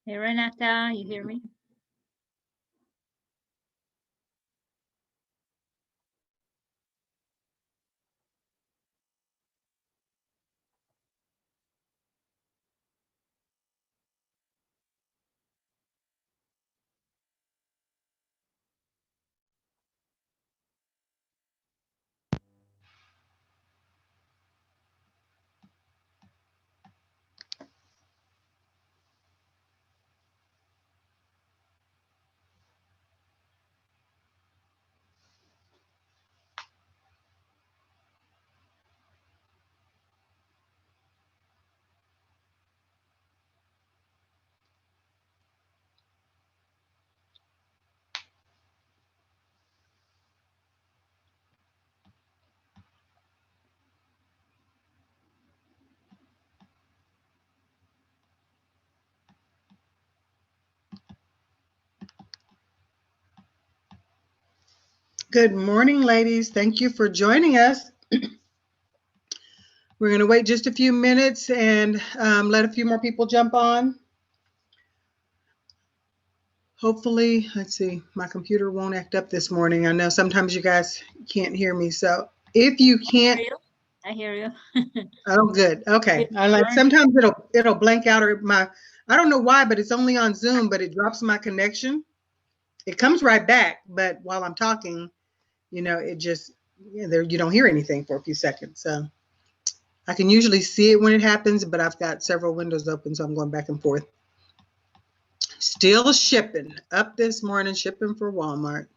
Hey, Renata, you hear me? Good morning, ladies. Thank you for joining us. We're going to wait just a few minutes and let a few more people jump on. Hopefully, let's see, my computer won't act up this morning. I know sometimes you guys can't hear me. So if you can't, I hear you. oh, good. Okay. I like sometimes it'll blank out or I don't know why, but it's only on Zoom, but it drops my connection. It comes right back, but while I'm talking, it just you don't hear anything for a few seconds. So I can usually see it when it happens, but I've got several windows open, so I'm going back and forth. Still shipping up this morning, shipping for Walmart.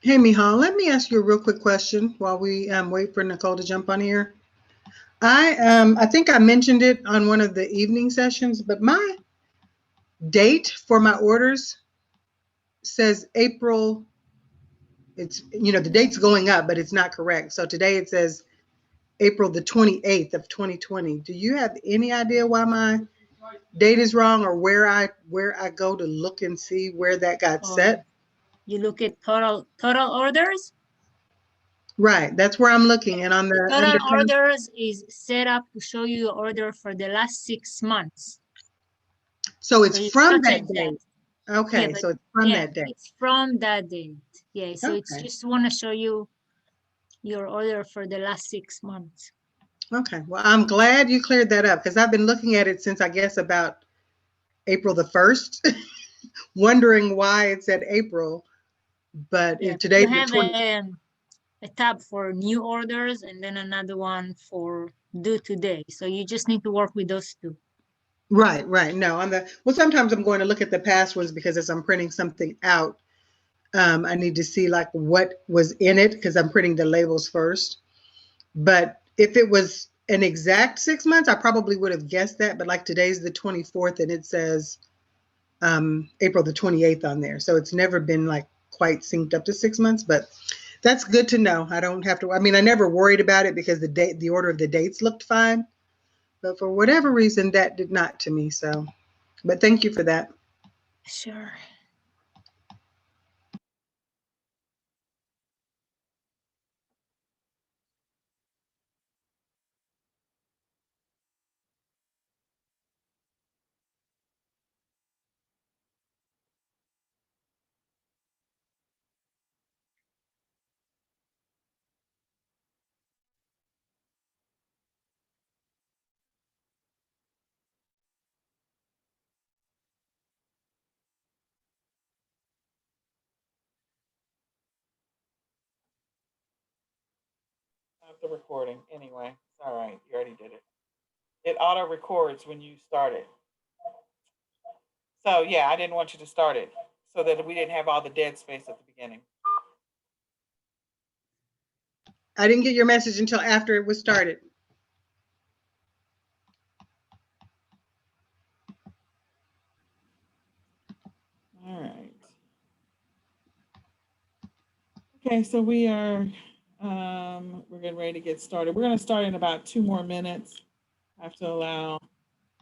Hey, Mihal, let me ask you a real quick question while we wait for Nicole to jump on here. I think I mentioned it on one of the evening sessions, but my date for my orders says April. It's the date's going up, but it's not correct. So today it says April the 28th of 2020. Do you have any idea why my date is wrong or where I go to look and see where that got set? You look at total orders. Right, that's where I'm looking, and on the Total orders is set up to show you your order for the last 6 months. So it's from that date. Okay, yeah, so it's from that date. It's from that date. Yeah, so it's just want to show you your order for the last 6 months. Okay, well, I'm glad you cleared that up because I've been looking at it since I guess about April the 1st, wondering why it said April, but today's the 20th. A tab for new orders and then another one for due today. So you just need to work with those two. Right. No, sometimes I'm going to look at the past ones because as I'm printing something out, I need to see like what was in it because I'm printing the labels first. But if it was an exact 6 months, I probably would have guessed that. But like today's the 24th and it says April the 28th on there. So it's never been like quite synced up to 6 months, but that's good to know. I don't have to, I never worried about it because the order of the dates looked fine. But for whatever reason, that did not to me. So, but thank you for that. Sure. The recording anyway. It's all right. You already did it. It auto records when you start it. So yeah, I didn't want you to start it so that we didn't have all the dead space at the beginning. I didn't get your message until after it was started. Okay, so we're getting ready to get started. We're going to start in about 2 more minutes. I have to allow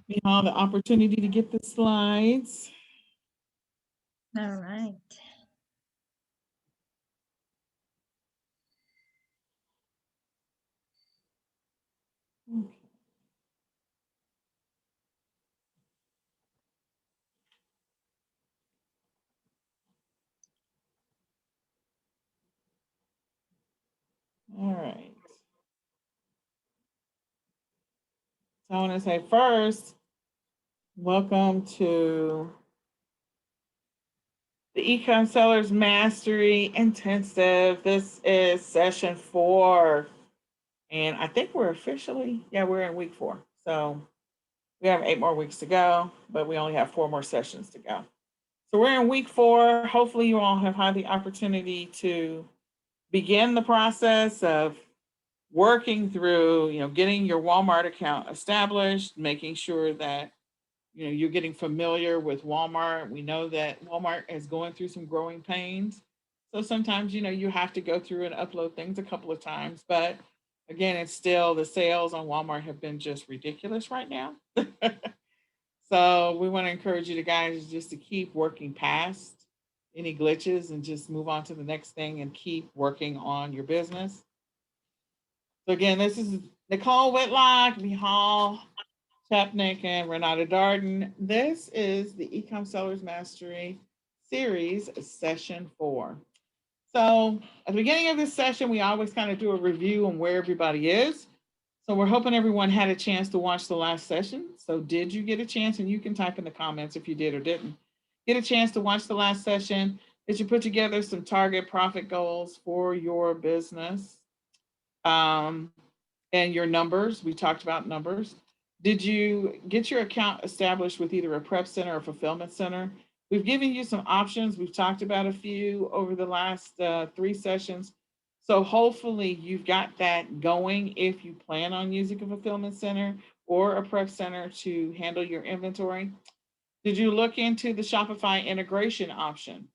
Mihal the opportunity to get the slides. All right. Okay. All right. So I want to say first, welcome to the eCom Sellers Mastery Intensive. This is session 4. And I think we're we're in week 4. So we have 8 more weeks to go, but we only have 4 more sessions to go. So we're in week 4. Hopefully you all have had the opportunity to begin the process of working through, getting your Walmart account established, making sure that, you're getting familiar with Walmart. We know that Walmart is going through some growing pains. So sometimes, you have to go through and upload things a couple of times. But again, it's still the sales on Walmart have been just ridiculous right now. So we want to encourage you guys just to keep working past any glitches and just move on to the next thing and keep working on your business. So again, this is Nicole Whitlock, Mihal Chapnick, and Renata Darden. This is the eCom Sellers Mastery Series, Session 4. So at the beginning of this session, we always kind of do a review on where everybody is. So we're hoping everyone had a chance to watch the last session. So did you get a chance? And you can type in the comments if you did or didn't get a chance to watch the last session. Did you put together some target profit goals for your business? And your numbers, we talked about numbers. Did you get your account established with either a prep center or fulfillment center? We've given you some options. We've talked about a few over the last 3 sessions. So hopefully you've got that going if you plan on using a fulfillment center or a prep center to handle your inventory. Did you look into the Shopify integration option?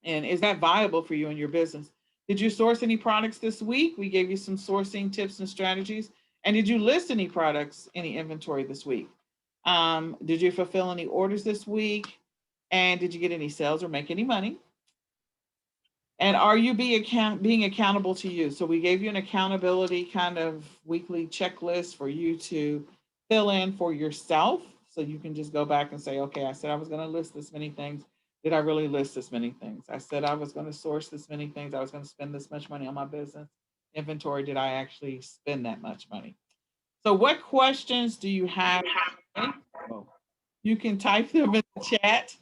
And is that viable for you and your business? Did you source any products this week? We gave you some sourcing tips and strategies. And did you list any products, any inventory this week? Did you fulfill any orders this week? And did you get any sales or make any money? And are you being accountable to you? So we gave you an accountability kind of weekly checklist for you to fill in for yourself. So you can just go back and say, okay, I said I was going to list this many things. Did I really list this many things? I said I was going to source this many things. I was going to spend this much money on my business inventory. Did I actually spend that much money? So what questions do you have? You can type them in the chat,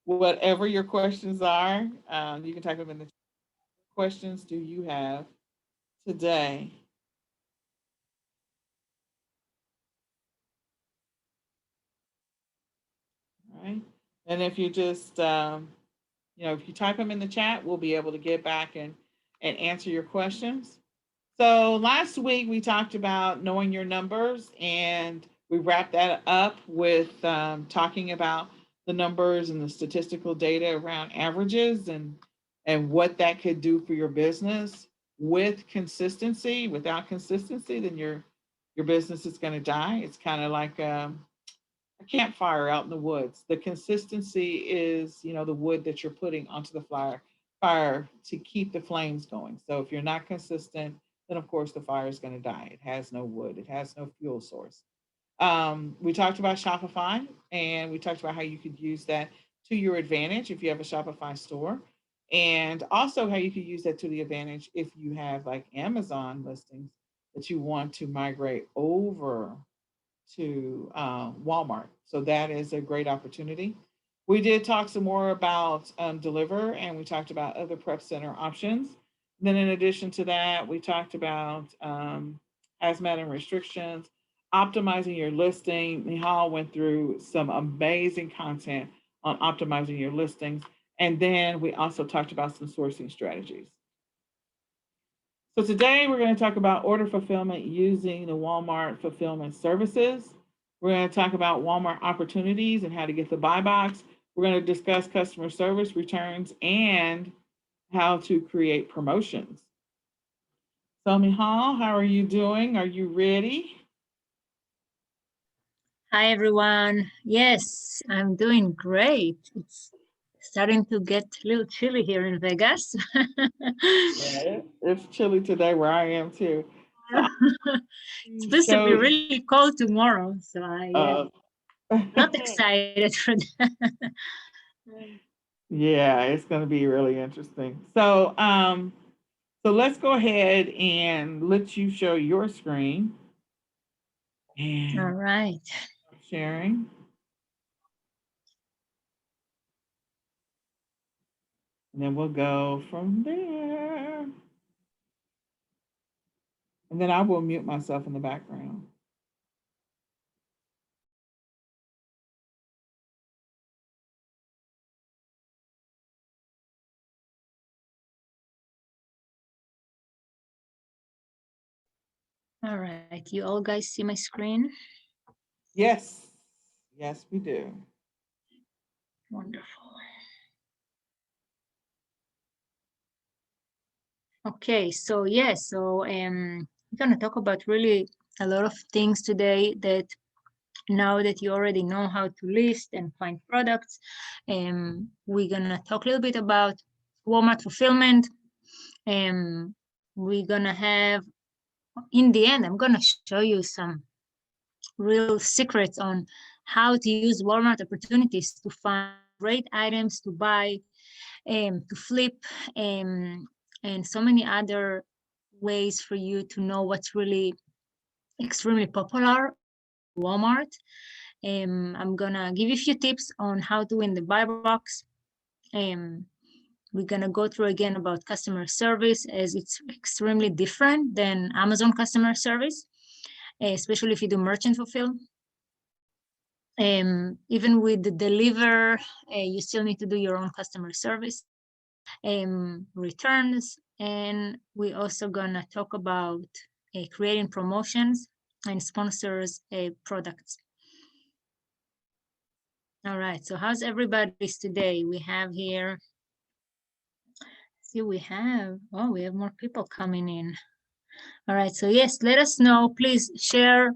whatever your questions are. You can type them in the chat. What questions do you have today? All right. And if you just, if you type them in the chat, we'll be able to get back and answer your questions. So last week we talked about knowing your numbers, and we wrapped that up with talking about the numbers and the statistical data around averages and what that could do for your business with consistency. Without consistency, then your business is going to die. It's kind of like a campfire out in the woods. The consistency is, the wood that you're putting onto the fire to keep the flames going. So if you're not consistent, then of course the fire is going to die. It has no wood. It has no fuel source. We talked about Shopify, and we talked about how you could use that to your advantage if you have a Shopify store, and also how you could use that to the advantage if you have like Amazon listings that you want to migrate over to Walmart. So that is a great opportunity. We did talk some more about Deliver, and we talked about other prep center options. Then in addition to that, we talked about hazmat and restrictions, optimizing your listing. Mihal went through some amazing content on optimizing your listings. And then we also talked about some sourcing strategies. So today we're going to talk about order fulfillment using the Walmart fulfillment services. We're going to talk about Walmart opportunities and how to get the buy box. We're going to discuss customer service returns and how to create promotions. So Mihal, how are you doing? Are you ready? Hi, everyone. Yes, I'm doing great. It's starting to get a little chilly here in Vegas. Yeah, it's chilly today where I am too. So It's supposed to be show really cold tomorrow. So, yeah, uh not excited for that. yeah, it's going to be really interesting. So let's go ahead and let you show your screen All and right. sharing. And then we'll go from there. And then I will mute myself in the background. All right. You all guys see my screen? Yes. Yes, we do. Wonderful. Okay, so yeah, so we're gonna talk about really a lot of things today that now that you already know how to list and find products, we're gonna talk a little bit about Walmart fulfillment. We're gonna have, in the end, I'm gonna show you some real secrets on how to use Walmart opportunities to find great items to buy, to flip, and so many other ways for you to know what's really extremely popular on Walmart. I'm gonna give you a few tips on how to win the buy box. Um, we're gonna go through again about customer service, as it's extremely different than Amazon customer service, especially if you do merchant fulfill. Even with the deliver, you still need to do your own customer service, returns, and we're also gonna talk about creating promotions and sponsors products. All right, so how's everybody's today? We have here, see, we have more people coming in. All right, so yes, let us know, please share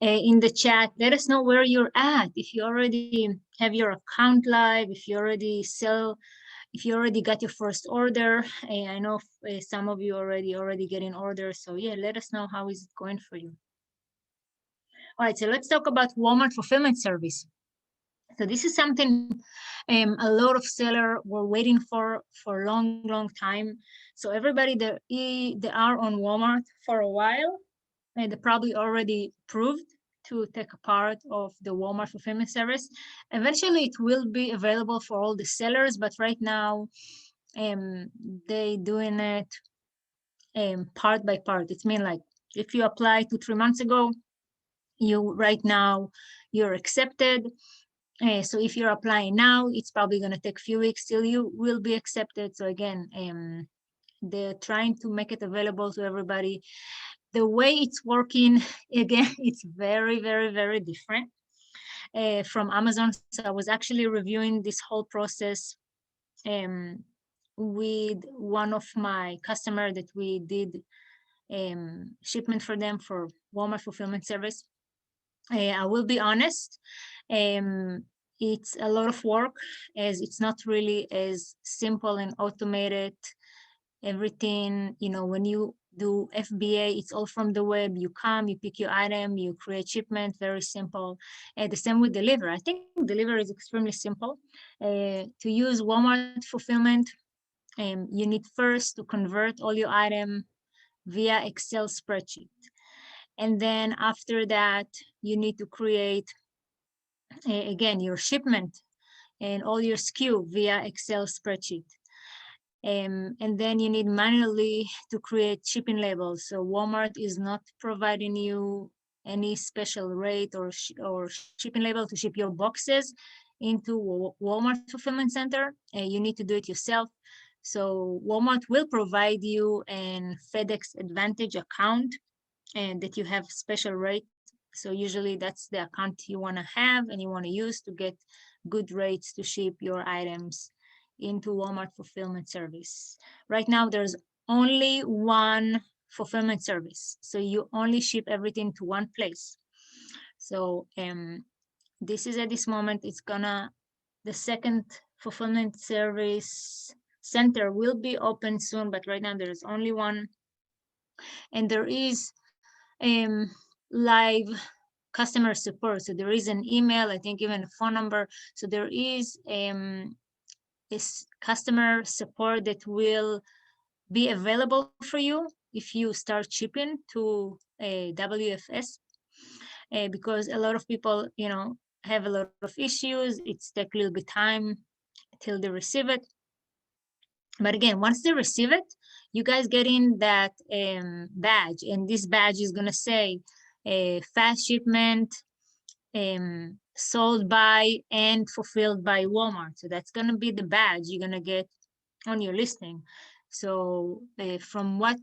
in the chat. Let us know where you're at. If you already have your account live, if you already sell, if you already got your first order. I know some of you already getting orders. So yeah, let us know how is it going for you. All right, so let's talk about Walmart fulfillment service. So this is something a lot of sellers were waiting for a long time. So everybody that they are on Walmart for a while, and they probably already proved to take a part of the Walmart fulfillment service. Eventually, it will be available for all the sellers, but right now, they doing it part by part. It's mean like if you apply 2-3 months ago, you right now you're accepted. So if you're applying now, it's probably going to take a few weeks till you will be accepted. So again, they're trying to make it available to everybody. The way it's working, again, it's very different from Amazon. So I was actually reviewing this whole process with one of my customer that we did shipment for them for Walmart fulfillment service. I will be honest, it's a lot of work, as it's not really as simple and automated. Everything, when you do FBA, it's all from the web. You come, you pick your item, you create shipment, very simple. The same with deliver. I think deliver is extremely simple. To use Walmart fulfillment, you need first to convert all your item via Excel spreadsheet. And then after that, you need to create, again, your shipment and all your SKU via Excel spreadsheet. And then you need manually to create shipping labels. So Walmart is not providing you any special rate or shipping label to ship your boxes into Walmart fulfillment center. You need to do it yourself. So Walmart will provide you an FedEx Advantage account, and that you have special rate. So usually that's the account you want to have and you want to use to get good rates to ship your items into Walmart fulfillment service. Right now, there's only one fulfillment service. So you only ship everything to one place. So this is at this moment, the second fulfillment service center will be open soon, but right now there's only one. And there is live customer support. So there is an email, I think even a phone number. So there is this customer support that will be available for you if you start shipping to a WFS, because a lot of people, have a lot of issues. It's take a little bit time till they receive it. But again, once they receive it, you guys get in that badge, and this badge is gonna say fast shipment, sold by and fulfilled by Walmart. So that's gonna be the badge you're gonna get on your listing. So from what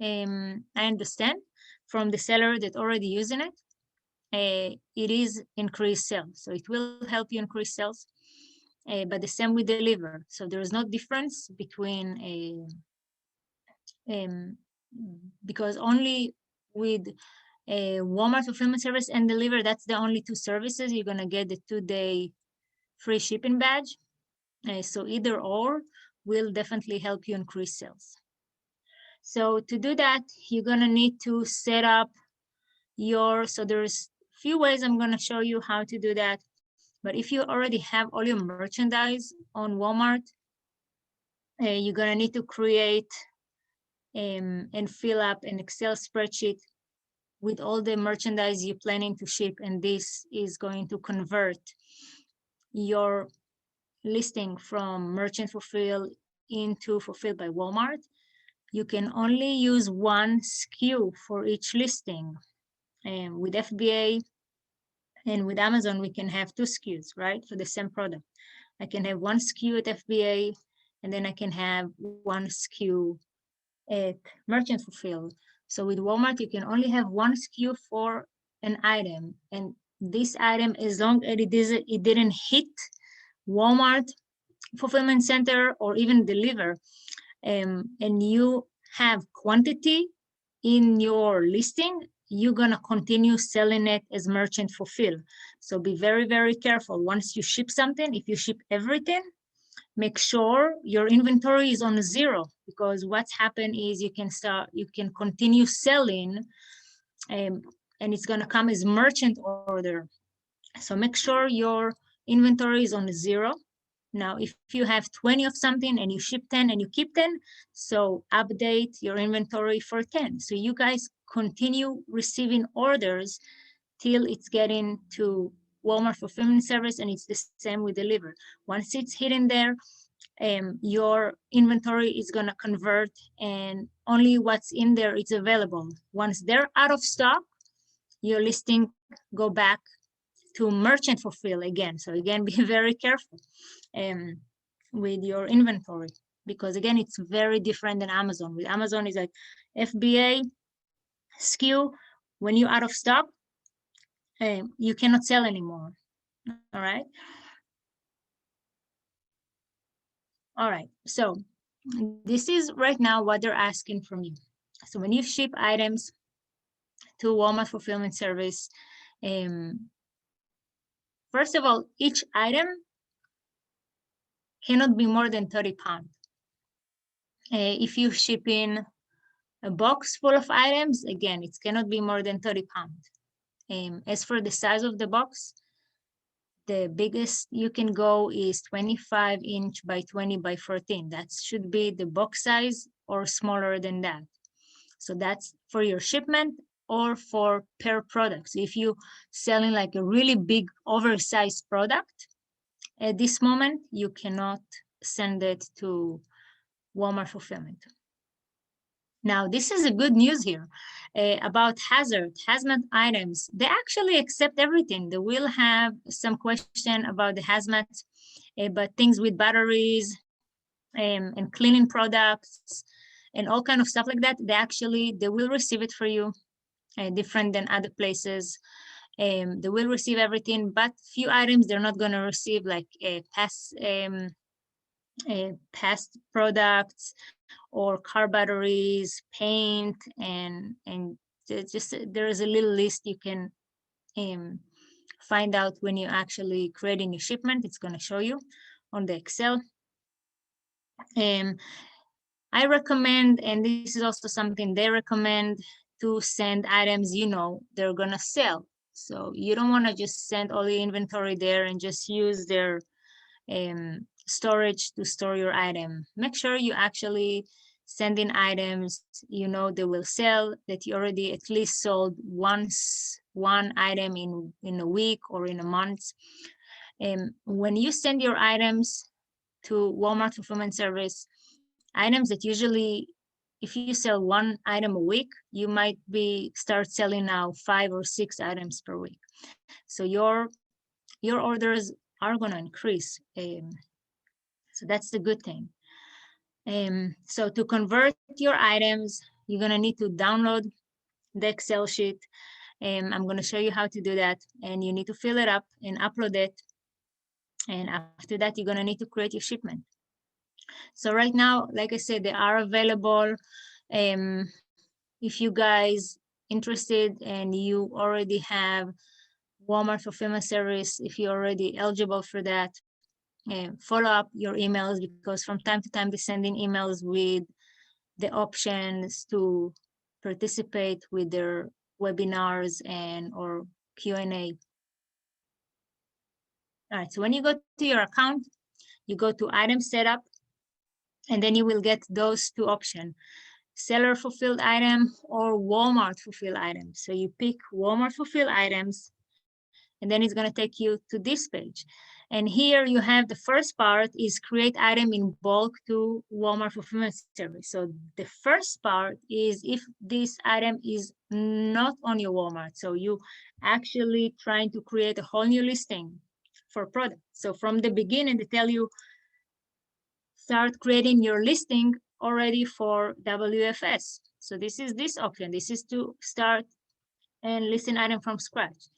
I understand from the seller that already using it, it is increased sales. So it will help you increase sales. But the same with deliver. So there is no difference between because only with a Walmart fulfillment service and deliver, that's the only two services you're gonna get the 2-day free shipping badge. So either or will definitely help you increase sales. So to do that, you're gonna need to set up so there's a few ways I'm gonna show you how to do that. But if you already have all your merchandise on Walmart, you're gonna need to create and fill up an Excel spreadsheet with all the merchandise you're planning to ship, and this is going to convert your listing from merchant fulfill into fulfilled by Walmart. You can only use one SKU for each listing. And with FBA and with Amazon, we can have 2 SKUs, right, for the same product. I can have one SKU at FBA, and then I can have one SKU at merchant fulfill. So with Walmart, you can only have one SKU for an item. And this item, as long as it didn't hit Walmart fulfillment center or even deliver, and you have quantity in your listing, you're gonna continue selling it as merchant fulfill. So be very, very careful. Once you ship something, if you ship everything, make sure your inventory is on 0, because what's happened is you can continue selling, and it's gonna come as merchant order. So make sure your inventory is on 0. Now, if you have 20 of something and you ship 10 and you keep 10, so update your inventory for 10. So you guys continue receiving orders till it's getting to Walmart fulfillment service, and it's the same with deliver. Once it's hidden there, your inventory is gonna convert, and only what's in there is available. Once they're out of stock, your listing go back to merchant fulfill again. So again, be very careful with your inventory, because again, it's very different than Amazon. With Amazon, it's like FBA SKU, when you're out of stock, you cannot sell anymore. All right. All right, so this is right now what they're asking from you. So when you ship items to Walmart fulfillment service, first of all, each item cannot be more than 30 pounds. If you ship in a box full of items, again, it cannot be more than 30 pounds. As for the size of the box, the biggest you can go is 25 inch by 20 by 14. That should be the box size, or smaller than that. So that's for your shipment or for per product. So if you're selling like a really big oversized product, at this moment, you cannot send it to Walmart fulfillment. Now, this is a good news here about hazmat items. They actually accept everything. They will have some question about the hazmat, but things with batteries and cleaning products and all kind of stuff like that, they will receive it for you, different than other places. They will receive everything, but few items they're not going to receive, like past products or car batteries, paint, and just there is a little list you can find out when you actually creating your shipment. It's going to show you on the Excel. I recommend, and this is also something they recommend, to send items you know they're going to sell. So you don't want to just send all the inventory there and just use their storage to store your item. Make sure you actually send in items you know they will sell, that you already at least sold once one item in a week or in a month. When you send your items to Walmart Fulfillment Service, items that usually, if you sell one item a week, you might start selling now 5 or 6 items per week. So your orders are going to increase. So that's the good thing. So to convert your items, you're going to need to download the Excel sheet. I'm going to show you how to do that, and you need to fill it up and upload it. And after that, you're going to need to create your shipment. So right now, like I said, they are available. If you guys interested and you already have Walmart Fulfillment Service, if you're already eligible for that, follow up your emails, because from time to time they send in emails with the options to participate with their webinars and or Q&A. All right, so when you go to your account, you go to item setup, and then you will get those two options: seller fulfilled item or Walmart fulfilled items. So you pick Walmart fulfilled items, and then it's going to take you to this page. And here you have the first part is create item in bulk to Walmart Fulfillment Service. So the first part is if this item is not on your Walmart. So you actually trying to create a whole new listing for product. So from the beginning, they tell you, start creating your listing already for WFS. So this is this option. This is to start and list an item from scratch.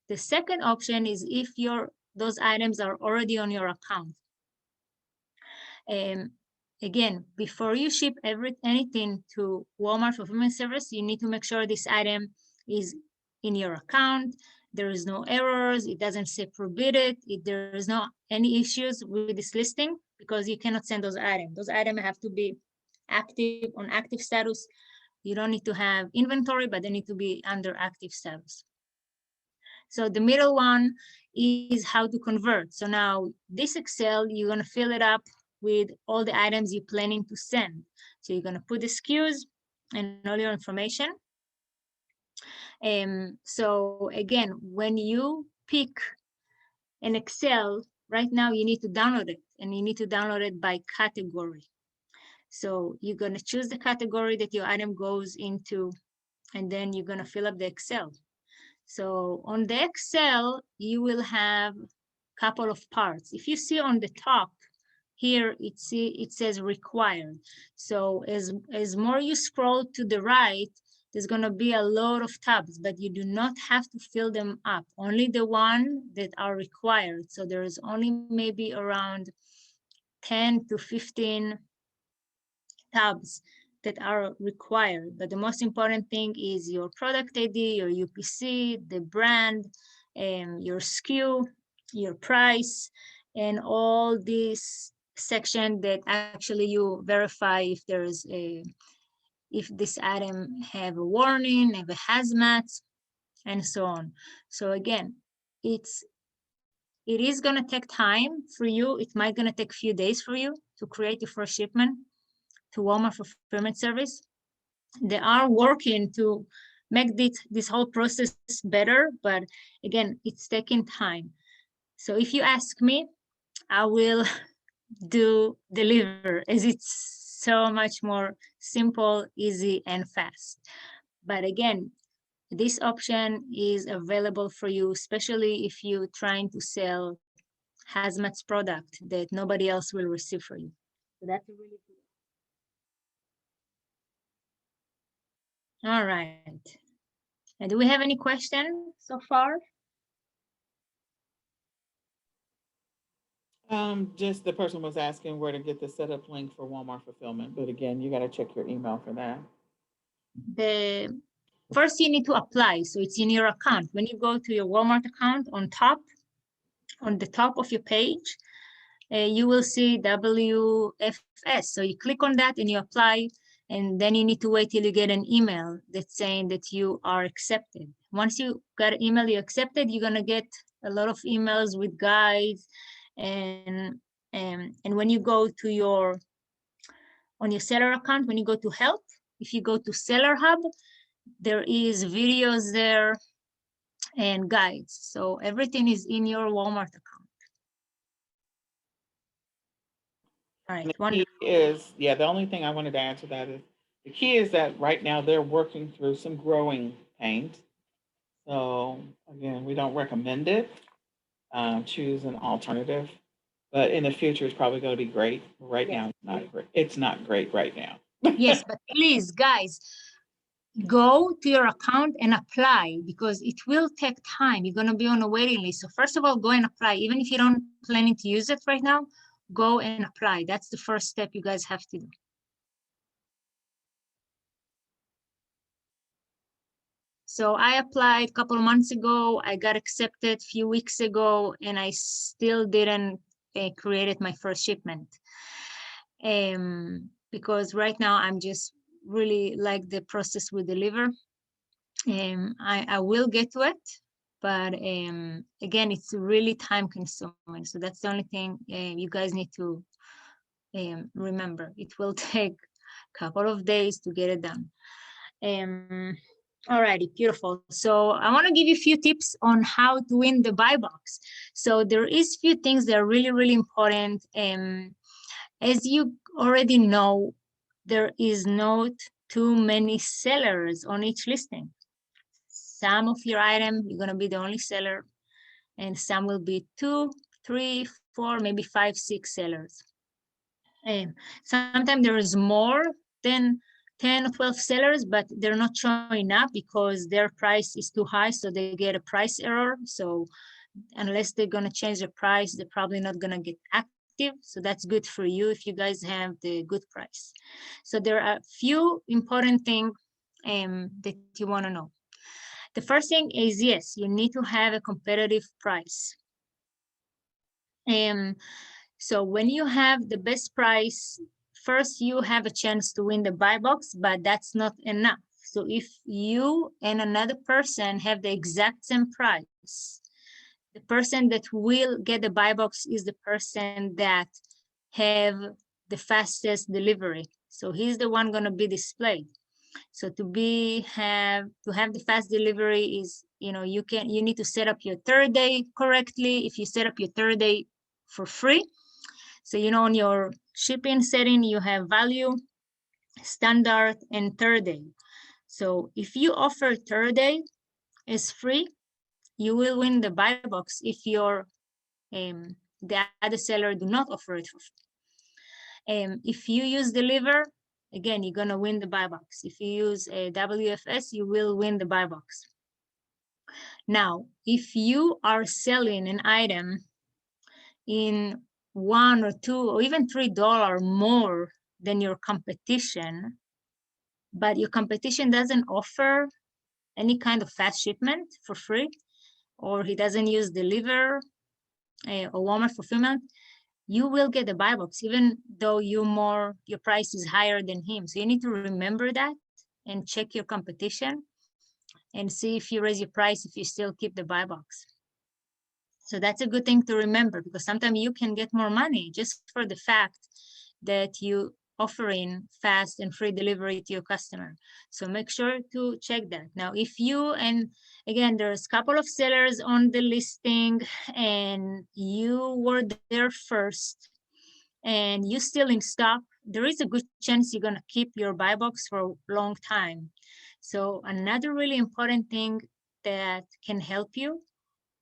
The second option is if those items are already on your account. Again, before you ship anything to Walmart Fulfillment Service, you need to make sure this item is in your account. There is no errors. It doesn't say prohibited. There is no any issues with this listing, because you cannot send those items. Those items have to be active, on active status. You don't need to have inventory, but they need to be under active status. So the middle one is how to convert. So now this Excel, you're going to fill it up with all the items you're planning to send. So you're going to put the SKUs and all your information. So again, when you pick an Excel, right now you need to download it, and you need to download it by category. So you're going to choose the category that your item goes into, and then you're going to fill up the Excel. So on the Excel, you will have a couple of parts. If you see on the top here, it says required. So as more you scroll to the right, there's going to be a lot of tabs, but you do not have to fill them up. Only the one that are required. So there is only maybe around 10 to 15 tabs that are required. But the most important thing is your product ID, your UPC, the brand, your SKU, your price, and all these section that actually you verify if there's if this item have a warning, have a hazmat, and so on. So again, it is going to take time for you. It might going to take a few days for you to create your first shipment to Walmart Fulfillment Service. They are working to make this whole process better, but again, it's taking time. So if you ask me, I will deliver, as it's so much more simple, easy, and fast. But again, this option is available for you, especially if you're trying to sell hazmat product that nobody else will receive for you. So that's really good. All right. And do we have any questions so far? Just the person was asking where to get the setup link for Walmart fulfillment, but again, you got to check your email for that. The first you need to apply, so it's in your account. When you go to your Walmart account, on the top of your page, you will see WFS. So you click on that and you apply, and then you need to wait till you get an email that's saying that you are accepted. Once you got an email you accepted, you're gonna get a lot of emails with guides, and when you go to on your seller account, when you go to help, if you go to Seller Hub, there is videos there and guides. So everything is in your Walmart account. All right, the key is, yeah, the only thing I wanted to add to that is the key is that right now they're working through some growing pains. So again, we don't recommend it. Choose an alternative, but in the future it's probably going to be great. Right now, it's not great. It's not great right now. Yes, but please, guys, go to your account and apply, because it will take time. You're going to be on a waiting list. So first of all, go and apply. Even if you don't planning to use it right now, go and apply. That's the first step you guys have to do. So I applied a couple of months ago. I got accepted a few weeks ago, and I still didn't create my first shipment. Because right now I'm just really like the process we deliver. I will get to it, but again, it's really time consuming. So that's the only thing you guys need to remember. It will take a couple of days to get it done. Alrighty, beautiful. So I want to give you a few tips on how to win the buy box. So there is few things that are really, really important. As you already know, there is not too many sellers on each listing. Some of your item, you're gonna be the only seller, and some will be 2, 3, 4, maybe 5, 6 sellers. Sometimes there is more than 10 or 12 sellers, but they're not showing up because their price is too high, so they get a price error. So unless they're gonna change the price, they're probably not gonna get active. So that's good for you if you guys have the good price. So there are a few important things that you wanna know. The first thing is, yes, you need to have a competitive price. So when you have the best price, first you have a chance to win the buy box, but that's not enough. So if you and another person have the exact same price, the person that will get the buy box is the person that have the fastest delivery. So he's the one gonna be displayed. So to have the fast delivery is, you need to set up your third day correctly. If you set up your third day for free, so on your shipping setting, you have value, standard, and third day. So if you offer third day as free, you will win the buy box if the other seller do not offer it for free. If you use deliver, again, you're gonna win the buy box. If you use a WFS, you will win the buy box. Now, if you are selling an item in $1 or $2 or even $3 more than your competition, but your competition doesn't offer any kind of fast shipment for free, or he doesn't use deliver or Walmart fulfillment, you will get the buy box even though your price is higher than him. So you need to remember that and check your competition and see if you raise your price, if you still keep the buy box. So that's a good thing to remember, because sometimes you can get more money just for the fact that you offering fast and free delivery to your customer. So make sure to check that. Now, if you, and again, there's a couple of sellers on the listing and you were there first and you still in stock, there is a good chance you're gonna keep your buy box for a long time. So another really important thing that can help you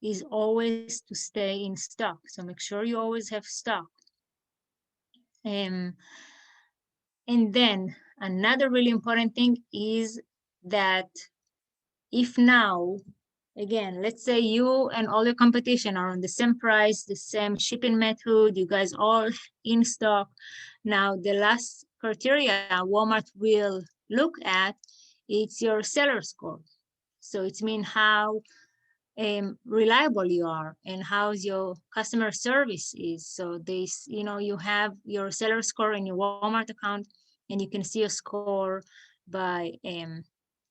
is always to stay in stock. So make sure you always have stock. And then another really important thing is that if now Again, let's say you and all your competition are on the same price, the same shipping method, you guys all in stock. Now, the last criteria Walmart will look at, it's your seller score. So it means how reliable you are and how your customer service is. So this, you have your seller score in your Walmart account, and you can see a score by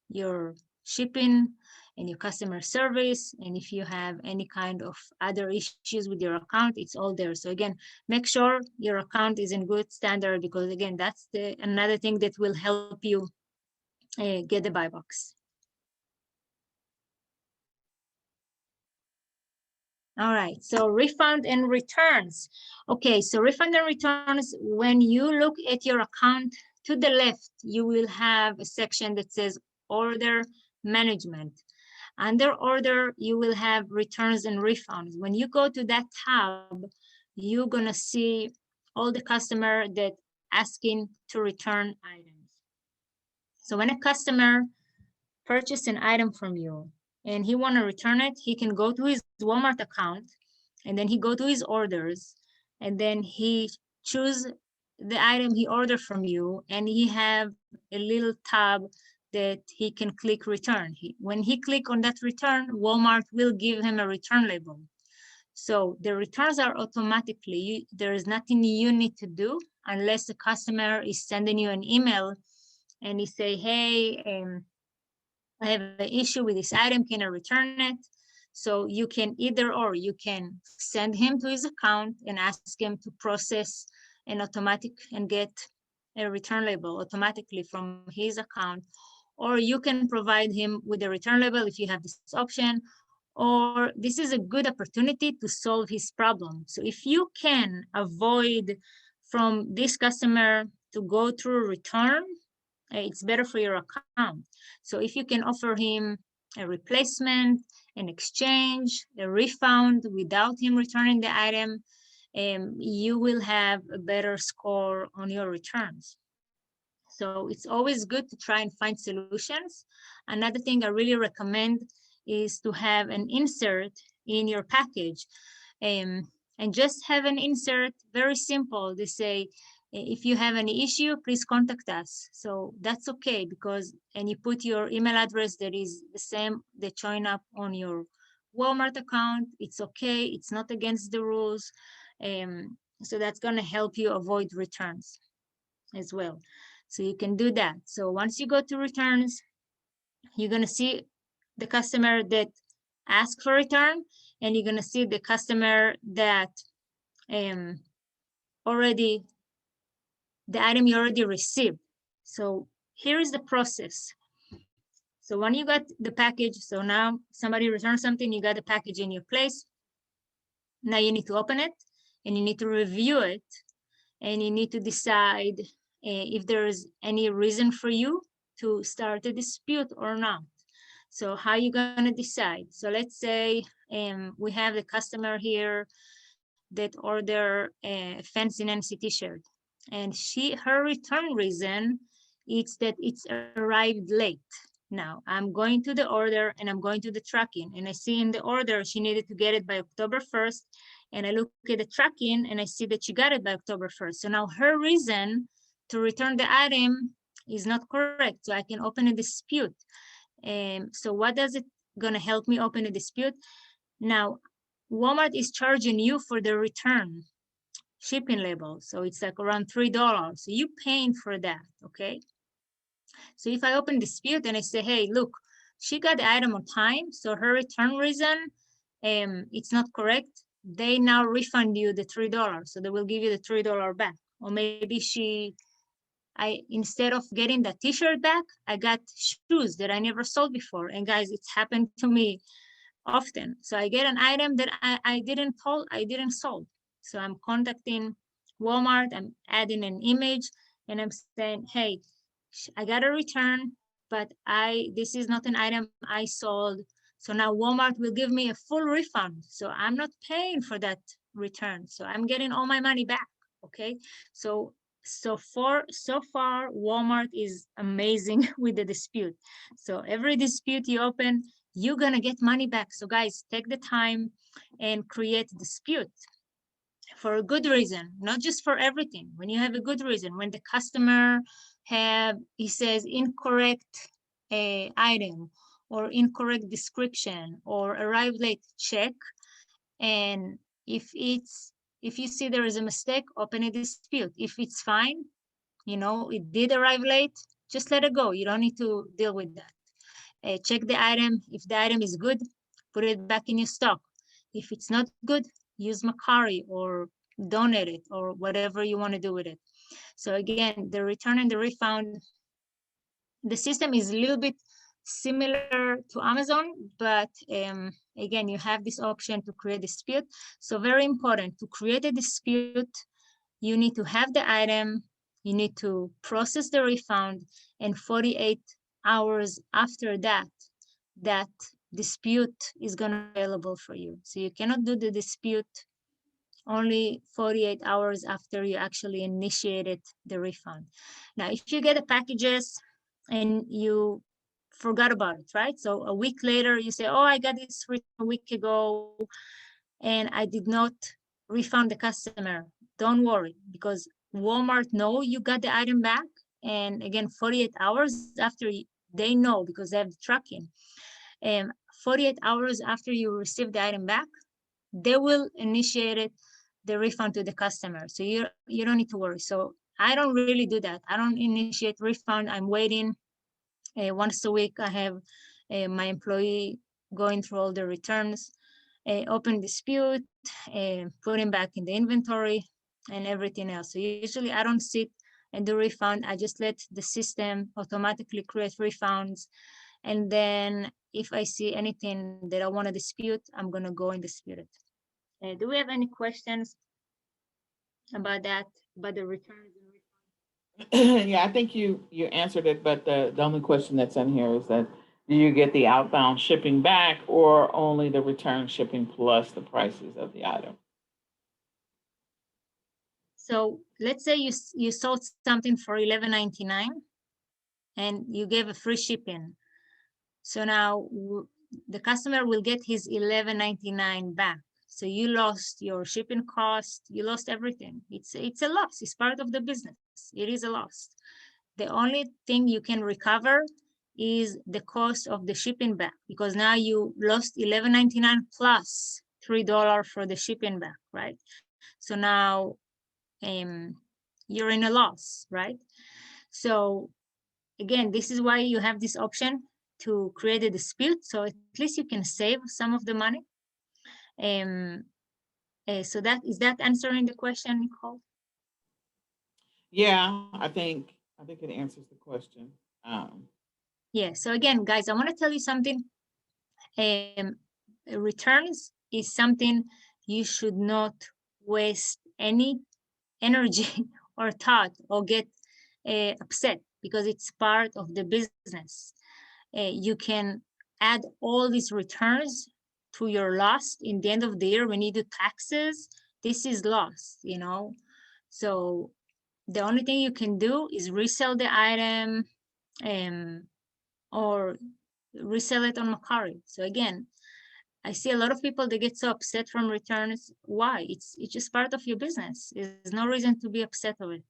your shipping and your customer service. And if you have any kind of other issues with your account, it's all there. So again, make sure your account is in good standard, because again, that's another thing that will help you get the buy box. All right, so refund and returns. Okay, so refund and returns, when you look at your account to the left, you will have a section that says order management. Under order, you will have returns and refunds. When you go to that tab, you're gonna see all the customer that asking to return items. So when a customer purchase an item from you and he want to return it, he can go to his Walmart account, and then he go to his orders, and then he choose the item he ordered from you, and he have a little tab that he can click return. When he click on that return, Walmart will give him a return label. So the returns are automatically, there is nothing you need to do unless the customer is sending you an email and he say, hey, I have an issue with this item, can I return it? So you can either or, you can send him to his account and ask him to process an automatic and get a return label automatically from his account, or you can provide him with a return label if you have this option, or this is a good opportunity to solve his problem. So if you can avoid from this customer to go through return, it's better for your account. So if you can offer him a replacement, an exchange, a refund without him returning the item, you will have a better score on your returns. So it's always good to try and find solutions. Another thing I really recommend is to have an insert in your package. And just have an insert, very simple. They say, if you have any issue, please contact us. So that's okay, because, and you put your email address that is the same that showing up on your Walmart account. It's okay, it's not against the rules. So that's gonna help you avoid returns as well. So you can do that. So once you go to returns, you're gonna see the customer that asked for return, and you're gonna see the customer that already, the item you already received. So here is the process. So when you got the package, so now somebody returns something, you got the package in your place. Now you need to open it and you need to review it, and you need to decide if there's any reason for you to start a dispute or not. So how you gonna decide? So let's say we have the customer here that order a Fancy Nancy t-shirt, and her return reason is that it's arrived late. Now I'm going to the order and I'm going to the tracking, and I see in the order she needed to get it by October 1st, and I look at the tracking and I see that she got it by October 1st. So now her reason to return the item is not correct, so I can open a dispute. So what does it gonna help me open a dispute? Now, Walmart is charging you for the return shipping label. So it's like around $3. So you paying for that, okay? So if I open dispute and I say, hey, look, she got the item on time, so her return reason, it's not correct, they now refund you the $3. So they will give you the $3 back. Or maybe instead of getting the t-shirt back, I got shoes that I never sold before. And guys, it's happened to me often. So I get an item that I didn't sold. So I'm contacting Walmart, I'm adding an image, and I'm saying, hey, I got a return, but this is not an item I sold. So now Walmart will give me a full refund. So I'm not paying for that return. So I'm getting all my money back, okay? So far, Walmart is amazing with the dispute. So every dispute you open, you're going to get money back. So guys, take the time and create a dispute for a good reason, not just for everything. When you have a good reason, when the customer he says incorrect item or incorrect description or arrive late, check. And if you see there is a mistake, open a dispute. If it's fine, it did arrive late, just let it go. You don't need to deal with that. Check the item. If the item is good, put it back in your stock. If it's not good, use Macari or donate it or whatever you want to do with it. So again, the return and the refund, the system is a little bit similar to Amazon, but again, you have this option to create a dispute. So very important, to create a dispute, you need to have the item, you need to process the refund, and 48 hours after that, that dispute is going to be available for you. So you cannot do the dispute only 48 hours after you actually initiated the refund. Now, if you get the packages and you forgot about it, right? So a week later, you say, oh, I got this a week ago and I did not refund the customer. Don't worry, because Walmart know you got the item back. And again, 48 hours after they know, because they have the tracking. 48 hours after you receive the item back, they will initiate it, the refund to the customer. So you don't need to worry. So I don't really do that. I don't initiate refund. I'm waiting. Once a week, I have my employee going through all the returns, open dispute, put them back in the inventory, and everything else. So usually I don't sit and do refund. I just let the system automatically create refunds. And then if I see anything that I want to dispute, I'm going to go and dispute it. Do we have any questions about that, about the returns and refunds? Yeah, I think you answered it, but the only question that's in here is that do you get the outbound shipping back or only the return shipping plus the prices of the item? So let's say you sold something for $11.99 and you gave a free shipping. So now the customer will get his $11.99 back. So you lost your shipping cost, you lost everything. It's a loss. It's part of the business. It is a loss. The only thing you can recover is the cost of the shipping back, because now you lost $11.99 plus $3 for the shipping back, right? So now you're in a loss, right? So again, this is why you have this option to create a dispute. So at least you can save some of the money. So is that answering the question, Nicole? Yeah, I think it answers the question. Yeah. So again, guys, I want to tell you something. Returns is something you should not waste any energy or thought or get upset, because it's part of the business. You can add all these returns to your loss in the end of the year when you do taxes. This is loss, So the only thing you can do is resell the item or resell it on Macari. So again, I see a lot of people, they get so upset from returns. Why? It's just part of your business. There's no reason to be upset of it.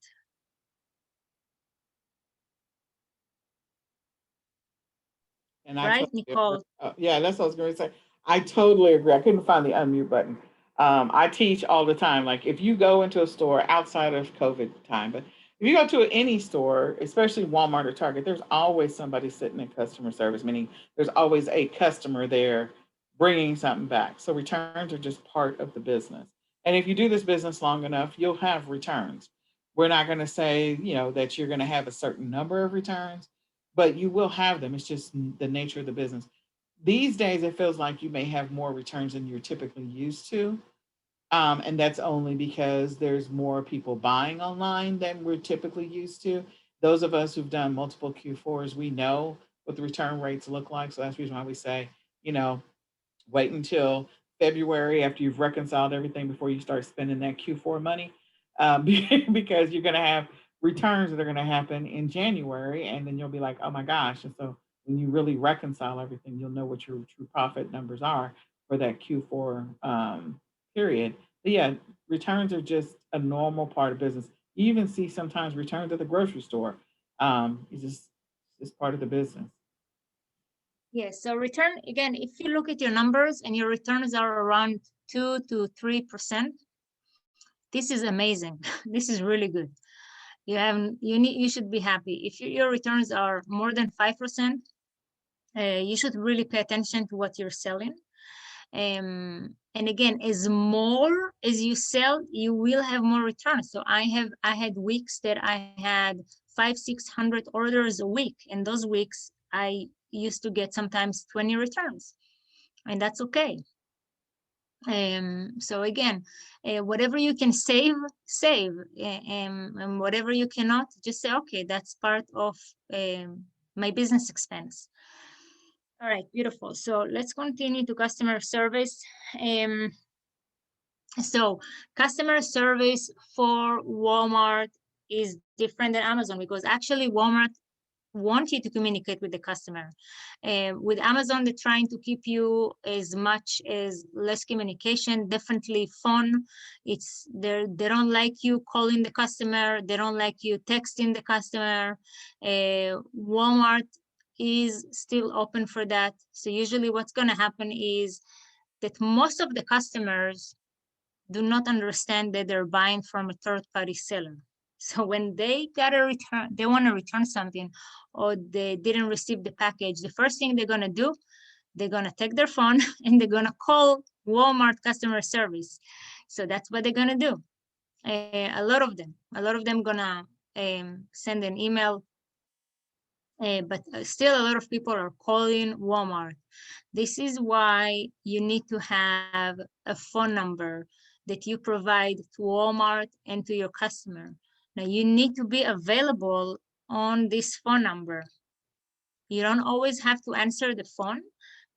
And I Right, totally Nicole? yeah, that's what I was going to say. I totally agree. I couldn't find the unmute button. I teach all the time. Like if you go into a store outside of COVID time, but if you go to any store, especially Walmart or Target, there's always somebody sitting in customer service, meaning there's always a customer there bringing something back. So returns are just part of the business. And if you do this business long enough, you'll have returns. We're not going to say, that you're going to have a certain number of returns, but you will have them. It's just the nature of the business. These days, it feels like you may have more returns than you're typically used to. And that's only because there's more people buying online than we're typically used to. Those of us who've done multiple Q4s, we know what the return rates look like. So that's the reason why we say, wait until February after you've reconciled everything before you start spending that Q4 money, because you're going to have returns that are going to happen in January, and then you'll be like, oh my gosh. And so when you really reconcile everything, you'll know what your true profit numbers are for that Q4 period. But yeah, returns are just a normal part of business. You even see sometimes returns at the grocery store. It's part of the business. Yes, so return, again, if you look at your numbers and your returns are around 2 to 3%, this is amazing. This is really good. You should be happy. If your returns are more than 5%, you should really pay attention to what you're selling. And again, as more as you sell, you will have more returns. So I had weeks that I had 500-600 orders a week, and those weeks I used to get sometimes 20 returns, and that's okay. So again, whatever you can save, and whatever you cannot, just say, okay, that's part of my business expense. All right, beautiful. So let's continue to customer service. So customer service for Walmart is different than Amazon, because actually Walmart want you to communicate with the customer. With Amazon, they're trying to keep you as much as less communication, definitely phone. They don't like you calling the customer. They don't like you texting the customer. Walmart is still open for that. So usually what's going to happen is that most of the customers do not understand that they're buying from a third-party seller. So when they got a return, they want to return something, or they didn't receive the package, the first thing they're going to do, they're going to take their phone and they're going to call Walmart customer service. So that's what they're going to do. A lot of them going to send an email, but still a lot of people are calling Walmart. This is why you need to have a phone number that you provide to Walmart and to your customer. Now you need to be available on this phone number. You don't always have to answer the phone,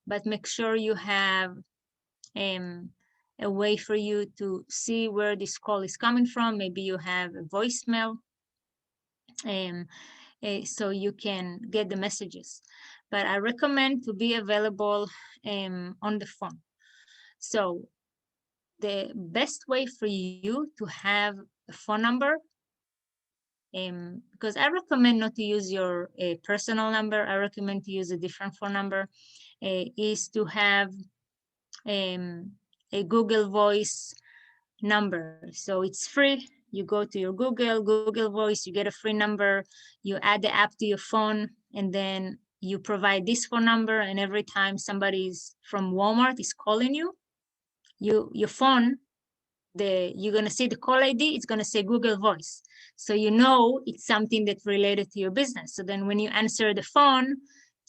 but make sure you have a way for you to see where this call is coming from. Maybe you have a voicemail, so you can get the messages. But I recommend to be available on the phone. So the best way for you to have a phone number, because I recommend not to use your personal number, I recommend to use a different phone number, is to have a Google Voice number. So it's free. You go to your Google Voice, you get a free number, you add the app to your phone, and then you provide this phone number, and every time somebody's from Walmart is calling you, your phone, you're gonna see the call ID, it's gonna say Google Voice. So you know it's something that's related to your business. So then when you answer the phone,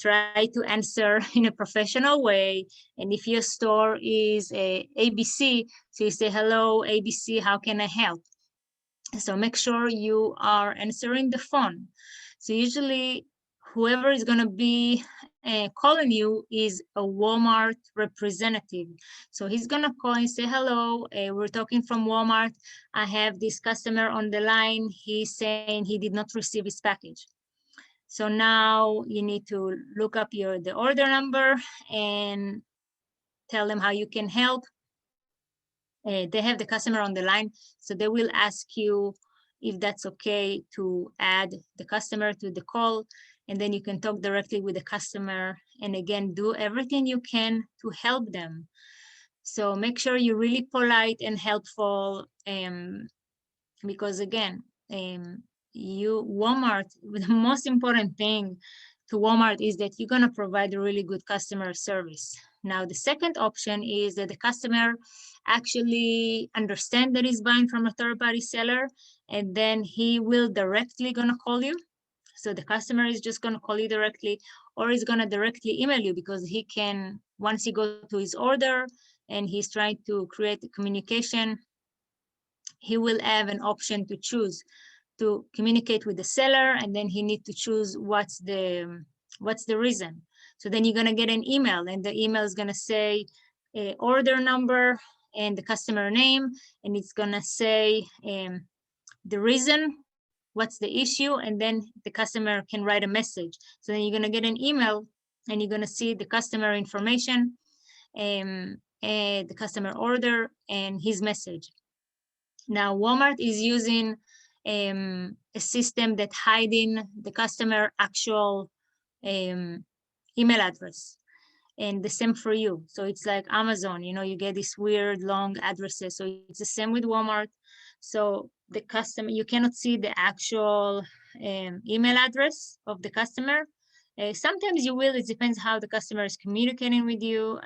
try to answer in a professional way. And if your store is a ABC, so you say, hello, ABC, how can I help? So make sure you are answering the phone. So usually whoever is going to be calling you is a Walmart representative. So he's going to call and say, hello, we're talking from Walmart. I have this customer on the line. He's saying he did not receive his package. So now you need to look up the order number and tell them how you can help. They have the customer on the line, so they will ask you if that's okay to add the customer to the call, and then you can talk directly with the customer, and again, do everything you can to help them. So make sure you're really polite and helpful, because again, Walmart, the most important thing to Walmart is that you're gonna provide a really good customer service. Now, the second option is that the customer actually understand that he's buying from a third-party seller, and then he will directly gonna call you. So the customer is just gonna call you directly, or he's gonna directly email you, because he can, once he goes to his order and he's trying to create a communication, he will have an option to choose to communicate with the seller, and then he need to choose what's the reason. So then you're gonna get an email, and the email is gonna say order number and the customer name, and it's gonna say the reason what's the issue, and then the customer can write a message. So then you're going to get an email and you're going to see the customer information, and the customer order and his message. Now, Walmart is using a system that hiding the customer actual email address, and the same for you. So it's like Amazon, you get these weird long addresses. So it's the same with Walmart. So the customer, you cannot see the actual email address of the customer. Sometimes you will, it depends how the customer is communicating with you.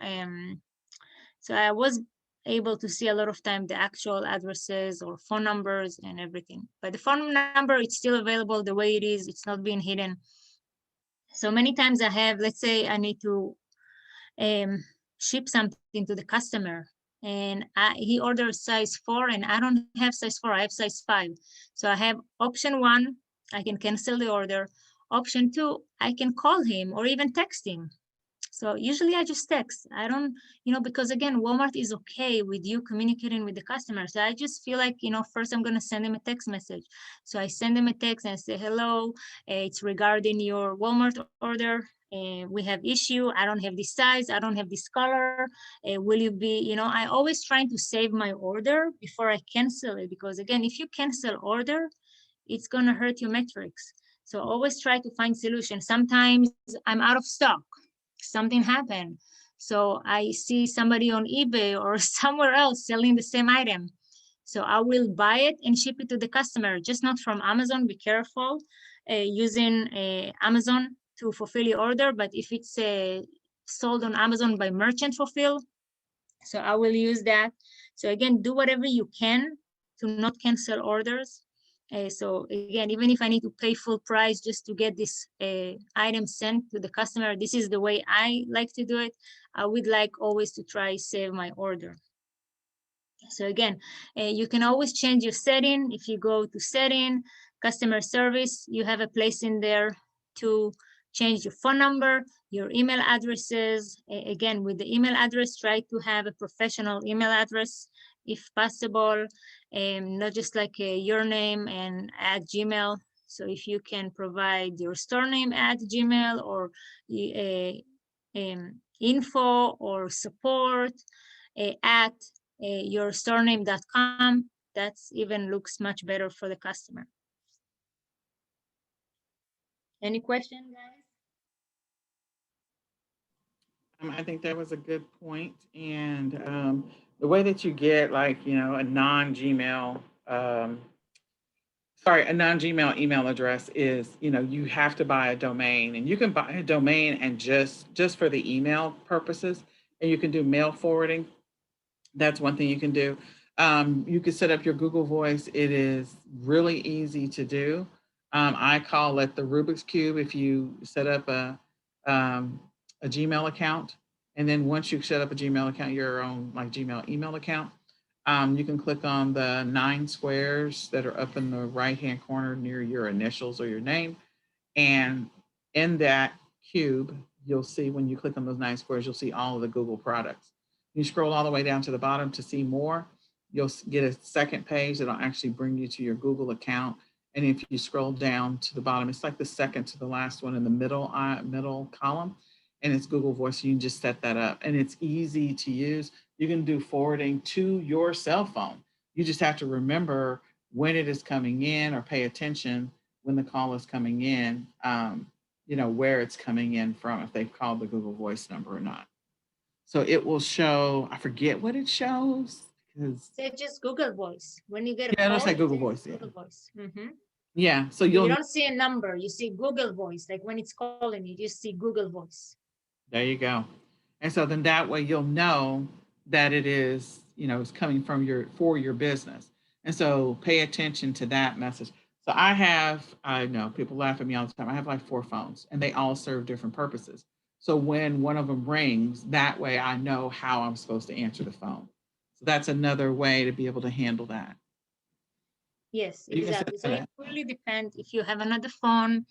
So I was able to see a lot of time the actual addresses or phone numbers and everything. But the phone number, it's still available the way it is. It's not being hidden. So many times I have, let's say I need to ship something to the customer, and he orders size 4 and I don't have size 4, I have size 5. So I have option 1, I can cancel the order. Option 2, I can call him or even text him. So usually I just text. I don't, because again, Walmart is okay with you communicating with the customer. So I just feel like, first I'm going to send him a text message. So I send him a text and say, hello, it's regarding your Walmart order. We have issue. I don't have this size. I don't have this color. Will you be, I always trying to save my order before I cancel it. Because again, if you cancel order, it's going to hurt your metrics. So always try to find solutions. Sometimes I'm out of stock. Something happened. So I see somebody on eBay or somewhere else selling the same item. So I will buy it and ship it to the customer, just not from Amazon. Be careful using Amazon to fulfill your order. But if it's sold on Amazon by merchant fulfill, so I will use that. So again, do whatever you can to not cancel orders. So again, even if I need to pay full price just to get this item sent to the customer, this is the way I like to do it. I would like always to try save my order. So again, you can always change your setting. If you go to setting, customer service, you have a place in there to change your phone number, your email addresses. Again, with the email address, try to have a professional email address if possible, not just like your name and at Gmail. So if you can provide your store name at Gmail or info or support at yourstorename.com, that's even looks much better for the customer. Any question, guys? I think that was a good point. And the way that you get like, a non-Gmail, a non-Gmail email address is, you have to buy a domain, and you can buy a domain and just for the email purposes, and you can do mail forwarding. That's one thing you can do. You can set up your Google Voice. It is really easy to do. I call it the Rubik's Cube. If you set up a Gmail account, and then once you set up a Gmail account, your own like Gmail email account, you can click on the 9 squares that are up in the right-hand corner near your initials or your name. And in that cube, you'll see when you click on those 9 squares, you'll see all of the Google products. You scroll all the way down to the bottom to see more. You'll get a second page that'll actually bring you to your Google account. And if you scroll down to the bottom, it's like the second to the last one in the middle column, and it's Google Voice. You can just set that up, and it's easy to use. You can do forwarding to your cell phone. You just have to remember when it is coming in, or pay attention when the call is coming in, where it's coming in from, if they've called the Google Voice number or not. So it will show, I forget what it shows. Say just Google Voice. When you get a call, it'll say Google Voice. Yeah. Google Voice. Mm-hmm. Yeah, so you don't see a number, you see Google Voice. Like when it's calling you, just see Google Voice. There you go. And so then that way you'll know that it is, it's coming from for your business. And so pay attention to that message. So I know people laugh at me all the time. I have like 4 phones, and they all serve different purposes. So when one of them rings, that way I know how I'm supposed to answer the phone. So that's another way to be able to handle that. Yes, exactly. So it really depends if you have another phone.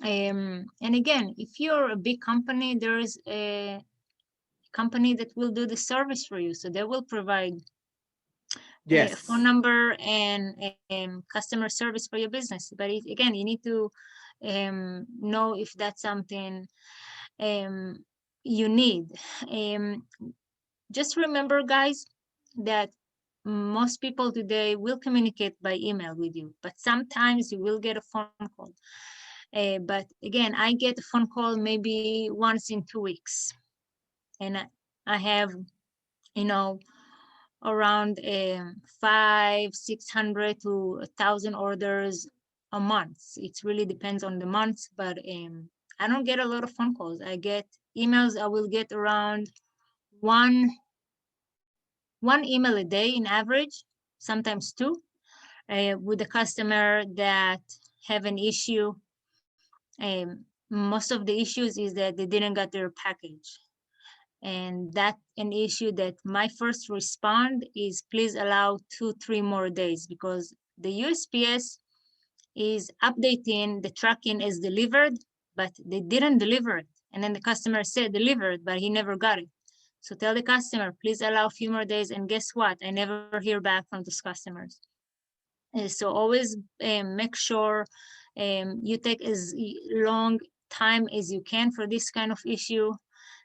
And again, if you're a big company, there is a company that will do the service for you. So they will provide Yes. phone number and customer service for your business. But again, you need to know if that's something you need. Just remember, guys, that most people today will communicate by email with you, but sometimes you will get a phone call. But again, I get a phone call maybe once in 2 weeks, and I have, you know, around 600 to 1,000 orders a month. It really depends on the month, but I don't get a lot of phone calls. I get emails. I will get around one email a day in average, sometimes two, with a customer that have an issue. Most of the issues is that they didn't get their package. And that an issue that my first respond is please allow 2-3 more days, because the USPS is updating the tracking as delivered, but they didn't deliver it. And then the customer said delivered, but he never got it. So tell the customer, please allow a few more days. And guess what? I never hear back from those customers. So always make sure you take as long time as you can for this kind of issue.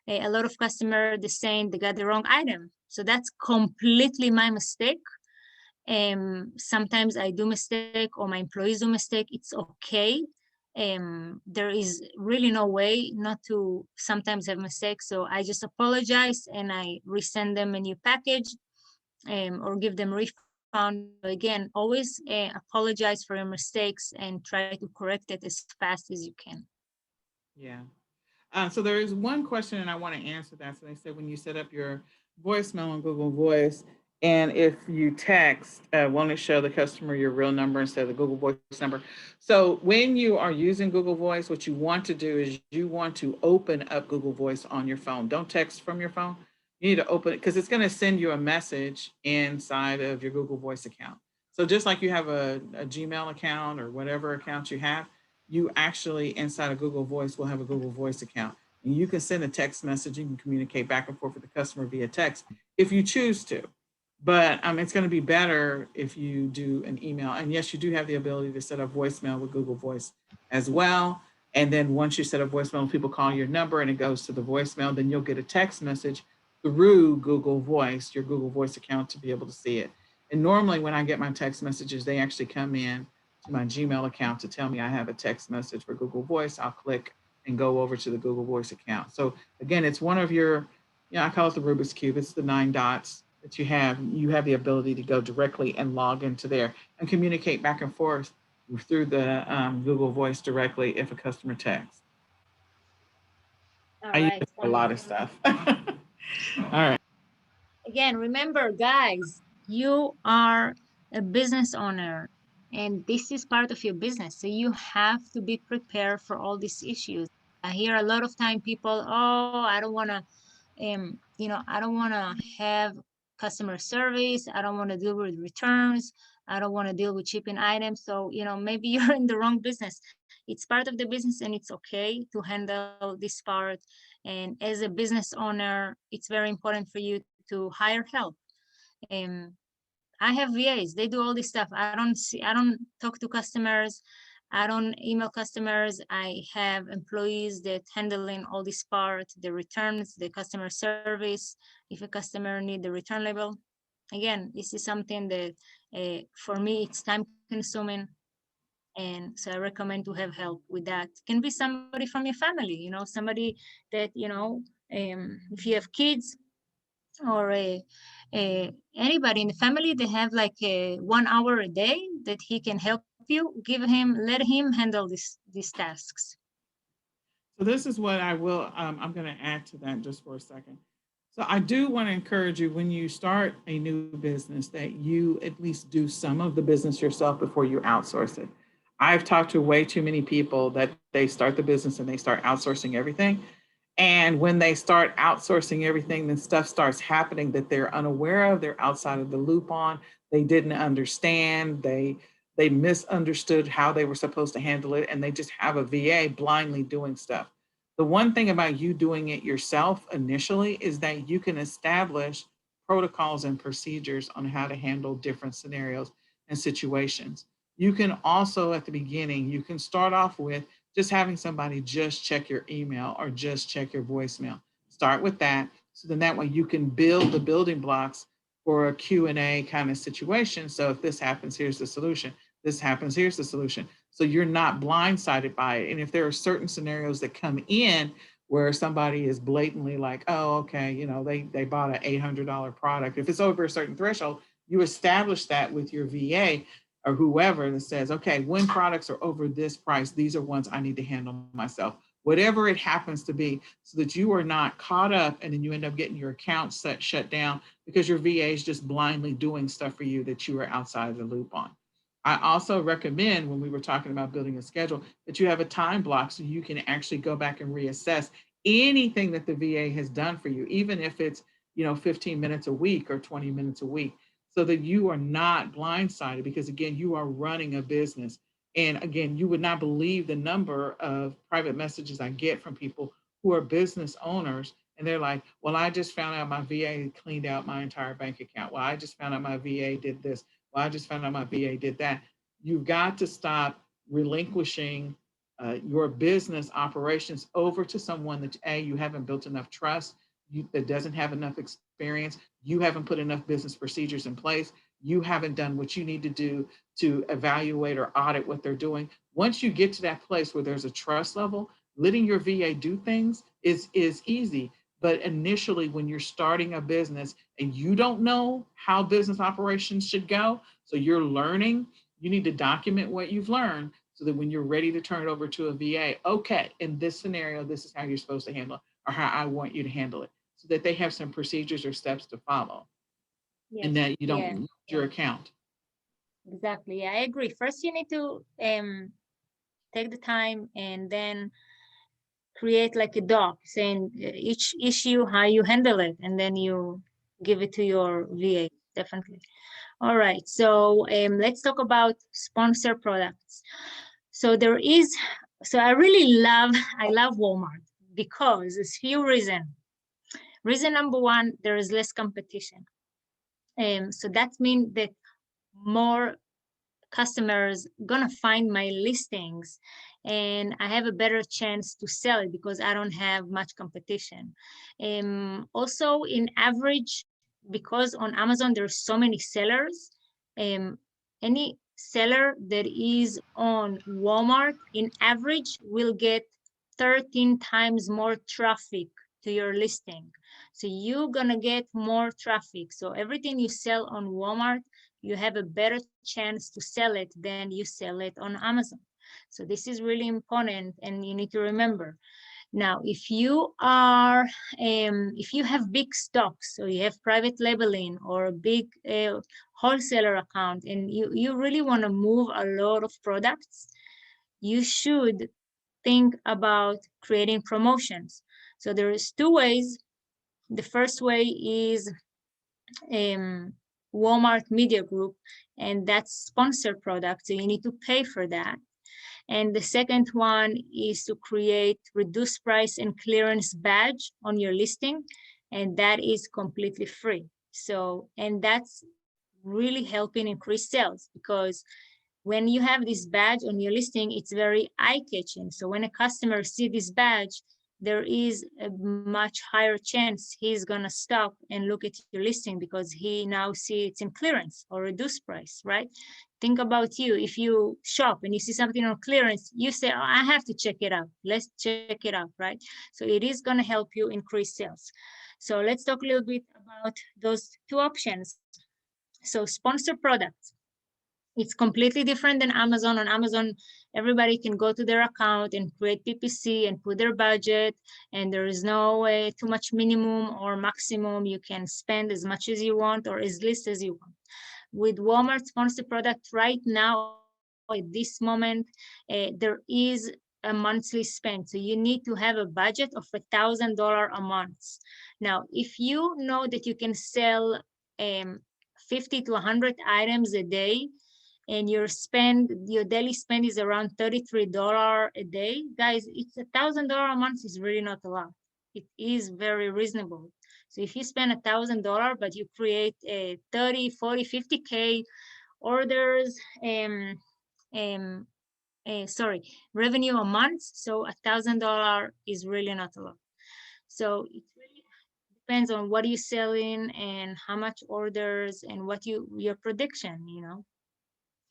A lot of customers, they're saying they got the wrong item. So that's completely my mistake. Sometimes I do mistake or my employees do mistake. It's okay. There is really no way not to sometimes have mistakes. So I just apologize and I resend them a new package or give them refund. Again, always apologize for your mistakes and try to correct it as fast as you can. Yeah. So there is one question, and I want to answer that. So they said when you set up your voicemail on Google Voice, and if you text, won't it show the customer your real number instead of the Google Voice number? So when you are using Google Voice, what you want to do is you want to open up Google Voice on your phone. Don't text from your phone. You need to open it because it's going to send you a message inside of your Google Voice account. So just like you have a Gmail account or whatever account you have, you actually inside of Google Voice will have a Google Voice account. And you can send a text message. You can communicate back and forth with the customer via text if you choose to. But it's going to be better if you do an email. And yes, you do have the ability to set up voicemail with Google Voice as well. And then once you set up voicemail, people call your number and it goes to the voicemail, then you'll get a text message through Google Voice, your Google Voice account, to be able to see it. And normally when I get my text messages, they actually come in to my Gmail account to tell me I have a text message for Google Voice. I'll click and go over to the Google Voice account. So again, it's one of your, I call it the Rubik's Cube. It's the 9 dots that you have. You have the ability to go directly and log into there and communicate back and forth through the Google Voice directly if a customer texts. I use it for a lot of stuff. All right. Again, remember, guys, you are a business owner and this is part of your business. So you have to be prepared for all these issues. I hear a lot of time people, oh, I don't want to, I don't want to have customer service. I don't want to deal with returns. I don't want to deal with shipping items. So, maybe you're in the wrong business. It's part of the business and it's okay to handle this part. And as a business owner, it's very important for you to hire help. I have VAs, they do all this stuff. I don't talk to customers. I don't email customers. I have employees that handling all this part, the returns, the customer service. If a customer need the return label, again, this is something that for me, it's time consuming. And so I recommend to have help with that. It can be somebody from your family, somebody that, if you have kids, or anybody in the family, they have like 1 hour a day that he can help you. Let him handle these tasks. So this is what I will, I'm going to add to that just for a second. So I do want to encourage you when you start a new business that you at least do some of the business yourself before you outsource it. I've talked to way too many people that they start the business and they start outsourcing everything. And when they start outsourcing everything, then stuff starts happening that they're unaware of, they're outside of the loop on, they didn't understand, they misunderstood how they were supposed to handle it, and they just have a VA blindly doing stuff. The one thing about you doing it yourself initially is that you can establish protocols and procedures on how to handle different scenarios and situations. You can also, at the beginning, you can start off with just having somebody just check your email or just check your voicemail. Start with that. So then that way you can build the building blocks for a Q&A kind of situation. So if this happens, here's the solution. This happens, here's the solution. So you're not blindsided by it. And if there are certain scenarios that come in where somebody is blatantly like, oh, okay, you know, they bought an $800 product. If it's over a certain threshold, you establish that with your VA or whoever that says, okay, when products are over this price, these are ones I need to handle myself, whatever it happens to be, so that you are not caught up and then you end up getting your account shut down because your VA is just blindly doing stuff for you that you are outside of the loop on. I also recommend, when we were talking about building a schedule, that you have a time block so you can actually go back and reassess anything that the VA has done for you, even if it's, you know, 15 minutes a week or 20 minutes a week, so that you are not blindsided, because again, you are running a business. And again, you would not believe the number of private messages I get from people who are business owners. And they're like, well, I just found out my VA cleaned out my entire bank account. Well, I just found out my VA did this. Well, I just found out my VA did that. You've got to stop relinquishing your business operations over to someone that, A, you haven't built enough trust, that doesn't have enough experience, you haven't put enough business procedures in place, you haven't done what you need to do to evaluate or audit what they're doing. Once you get to that place where there's a trust level, letting your VA do things is easy. But initially, when you're starting a business and you don't know how business operations should go, so you're learning, you need to document what you've learned so that when you're ready to turn it over to a VA, okay, in this scenario, this is how you're supposed to handle it, or how I want you to handle it, so that they have some procedures or steps to follow. Yes. And that you don't lose your account. Exactly. Yeah, I agree. First, you need to take the time and then create like a doc saying each issue, how you handle it, and then you give it to your VA, definitely. All right, so let's talk about sponsor products. So I love Walmart because there's few reasons. Reason number one, there is less competition. So that means that more customers gonna find my listings and I have a better chance to sell it because I don't have much competition. Also, in average, because on Amazon there's so many sellers, any seller that is on Walmart in average will get 13 times more traffic to your listing. So you're gonna get more traffic. So everything you sell on Walmart, you have a better chance to sell it than you sell it on Amazon. So this is really important and you need to remember. Now, if you have big stocks, so you have private labeling or a big wholesaler account, and you really want to move a lot of products, you should think about creating promotions. So there is two ways. The first way is Walmart Media Group, and that's sponsored products, so you need to pay for that. And the second one is to create reduced price and clearance badge on your listing, and that is completely free. So, and that's really helping increase sales, because when you have this badge on your listing, it's very eye-catching. So when a customer sees this badge, there is a much higher chance he's gonna stop and look at your listing because he now sees it's in clearance or reduced price, right? Think about you. If you shop and you see something on clearance, you say, oh, I have to check it out. Let's check it out, right? So it is gonna help you increase sales. So let's talk a little bit about those two options. So sponsor products. It's completely different than Amazon. On Amazon, everybody can go to their account and create PPC and put their budget, and there is no too much minimum or maximum. You can spend as much as you want or as least as you want. With Walmart sponsored product right now, at this moment, there is a monthly spend. So you need to have a budget of $1,000 a month. Now, if you know that you can sell 50 to 100 items a day, and your daily spend is around $33 a day, guys, it's $1,000 a month is really not a lot. It is very reasonable. So if you spend $1,000, but you create 30, 40, 50K orders, revenue a month, so $1,000 is really not a lot. So it really depends on what you're selling and how much orders and what your prediction,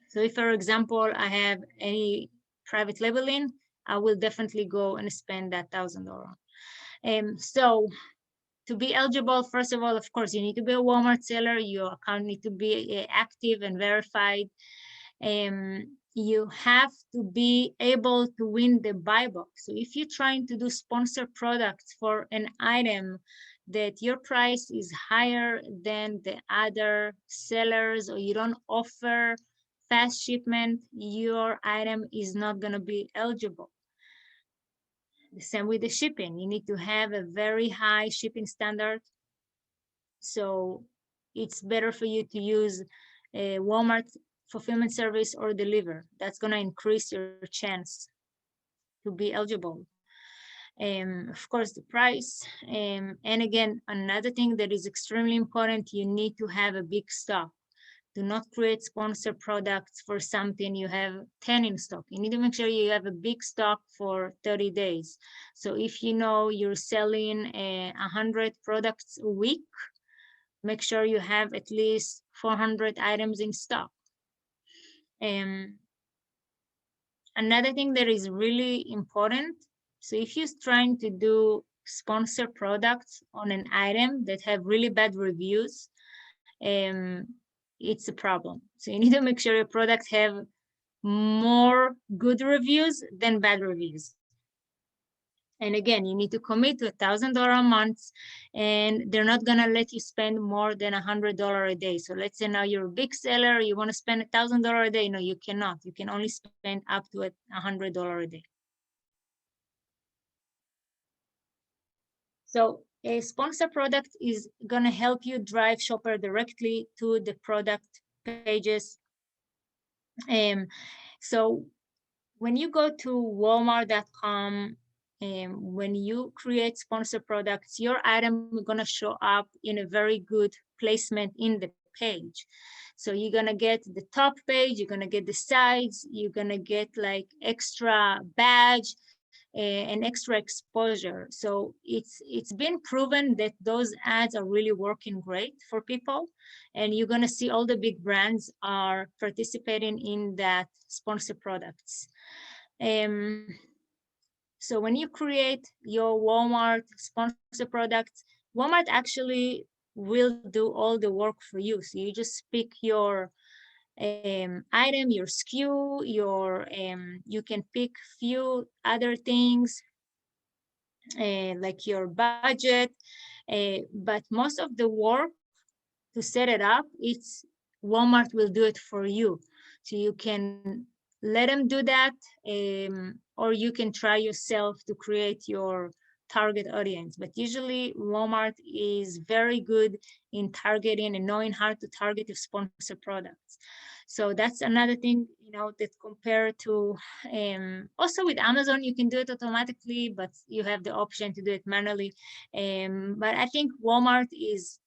So if, for example, I have any private labeling, I will definitely go and spend that $1,000. So to be eligible, first of all, of course, you need to be a Walmart seller. Your account need to be active and verified. You have to be able to win the buy box. So if you're trying to do sponsor products for an item that your price is higher than the other sellers, or you don't offer fast shipment, your item is not going to be eligible. The same with the shipping. You need to have a very high shipping standard. So it's better for you to use a Walmart fulfillment service or deliver. That's going to increase your chance to be eligible. Of course, the price. And again, another thing that is extremely important, you need to have a big stock. Do not create sponsor products for something you have 10 in stock. You need to make sure you have a big stock for 30 days. So if you know you're selling 100 products a week, make sure you have at least 400 items in stock. Another thing that is really important, so if you're trying to do sponsor products on an item that have really bad reviews, it's a problem. So you need to make sure your products have more good reviews than bad reviews. And again, you need to commit to $1,000 a month, and they're not gonna let you spend more than $100 a day. So let's say now you're a big seller, you wanna spend $1,000 a day. No, you cannot. You can only spend up to $100 a day. So a sponsor product is gonna help you drive shopper directly to the product pages. So when you go to walmart.com, when you create sponsor products, your item is going to show up in a very good placement in the page. So you're going to get the top page, you're going to get the sides, you're going to get like extra badge and extra exposure. So it's been proven that those ads are really working great for people, and you're going to see all the big brands are participating in that sponsor products. So when you create your Walmart sponsor product, Walmart actually will do all the work for you. So you just pick your item, your SKU, you can pick few other things like your budget, but most of the work to set it up, it's Walmart will do it for you. So you can let them do that, or you can try yourself to create your target audience. But usually Walmart is very good in targeting and knowing how to target your sponsor products. So that's another thing, that compared to, also with Amazon, you can do it automatically, but you have the option to do it manually. But I think Walmart is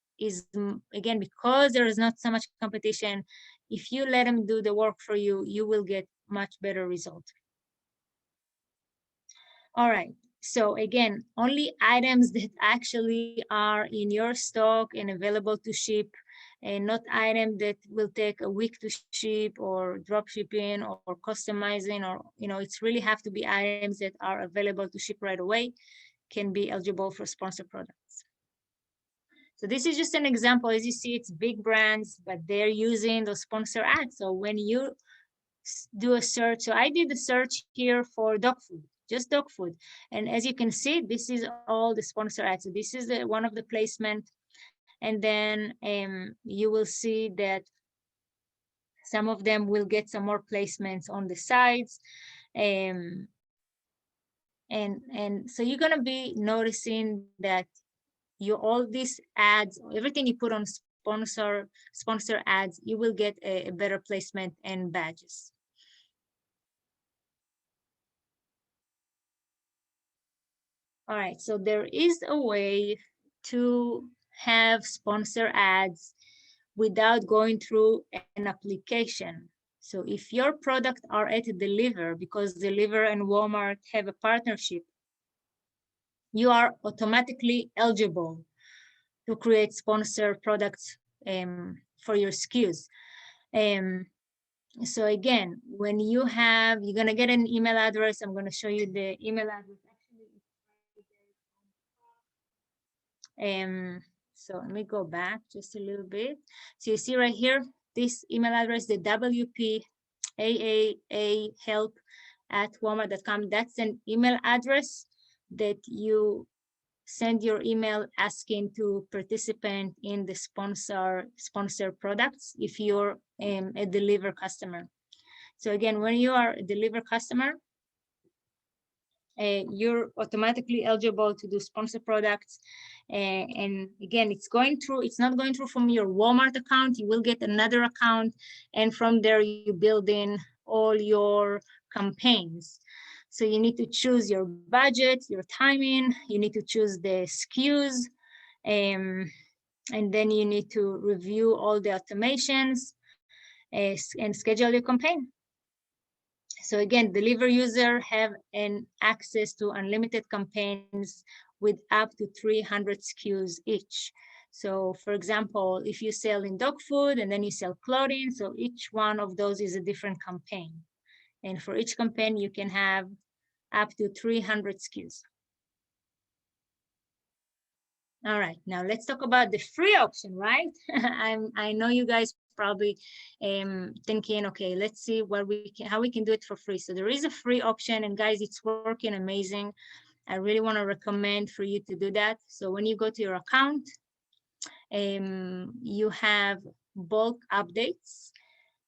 again, because there is not so much competition, if you let them do the work for you, you will get much better result. All right. So again, only items that actually are in your stock and available to ship, and not items that will take a week to ship or drop shipping or customizing, or, it's really have to be items that are available to ship right away, can be eligible for sponsor products. So this is just an example. As you see, it's big brands, but they're using those sponsor ads. So when you do a search, so I did the search here for dog food, just dog food. And as you can see, this is all the sponsor ads. So this is one of the placement. And then you will see that some of them will get some more placements on the sides. And so you're gonna be noticing that all these ads, everything you put on sponsor ads, you will get a better placement and badges. All right, so there is a way to have sponsor ads without going through an application. So if your product are at Deliver, because Deliver and Walmart have a partnership, you are automatically eligible to create sponsor products for your SKUs. So again, when you're gonna get an email address. I'm gonna show you the email address. So let me go back just a little bit. So you see right here, this email address, the WPAAHelp@walmart.com. That's an email address that you send your email asking to participate in the sponsor products if you're a Deliver customer. So again, when you are a Deliver customer, you're automatically eligible to do sponsor products. And again, it's not going through from your Walmart account. You will get another account, and from there you build in all your campaigns. So you need to choose your budget, your timing, you need to choose the SKUs, and then you need to review all the automations and schedule your campaign. So again, Deliver user have an access to unlimited campaigns with up to 300 SKUs each. So for example, if you sell in dog food and then you sell clothing, so each one of those is a different campaign. And for each campaign, you can have up to 300 SKUs. All right, now let's talk about the free option, right? I know you guys probably thinking, okay, let's see how we can do it for free. So there is a free option, and guys, it's working amazing. I really want to recommend for you to do that. So when you go to your account, you have bulk updates,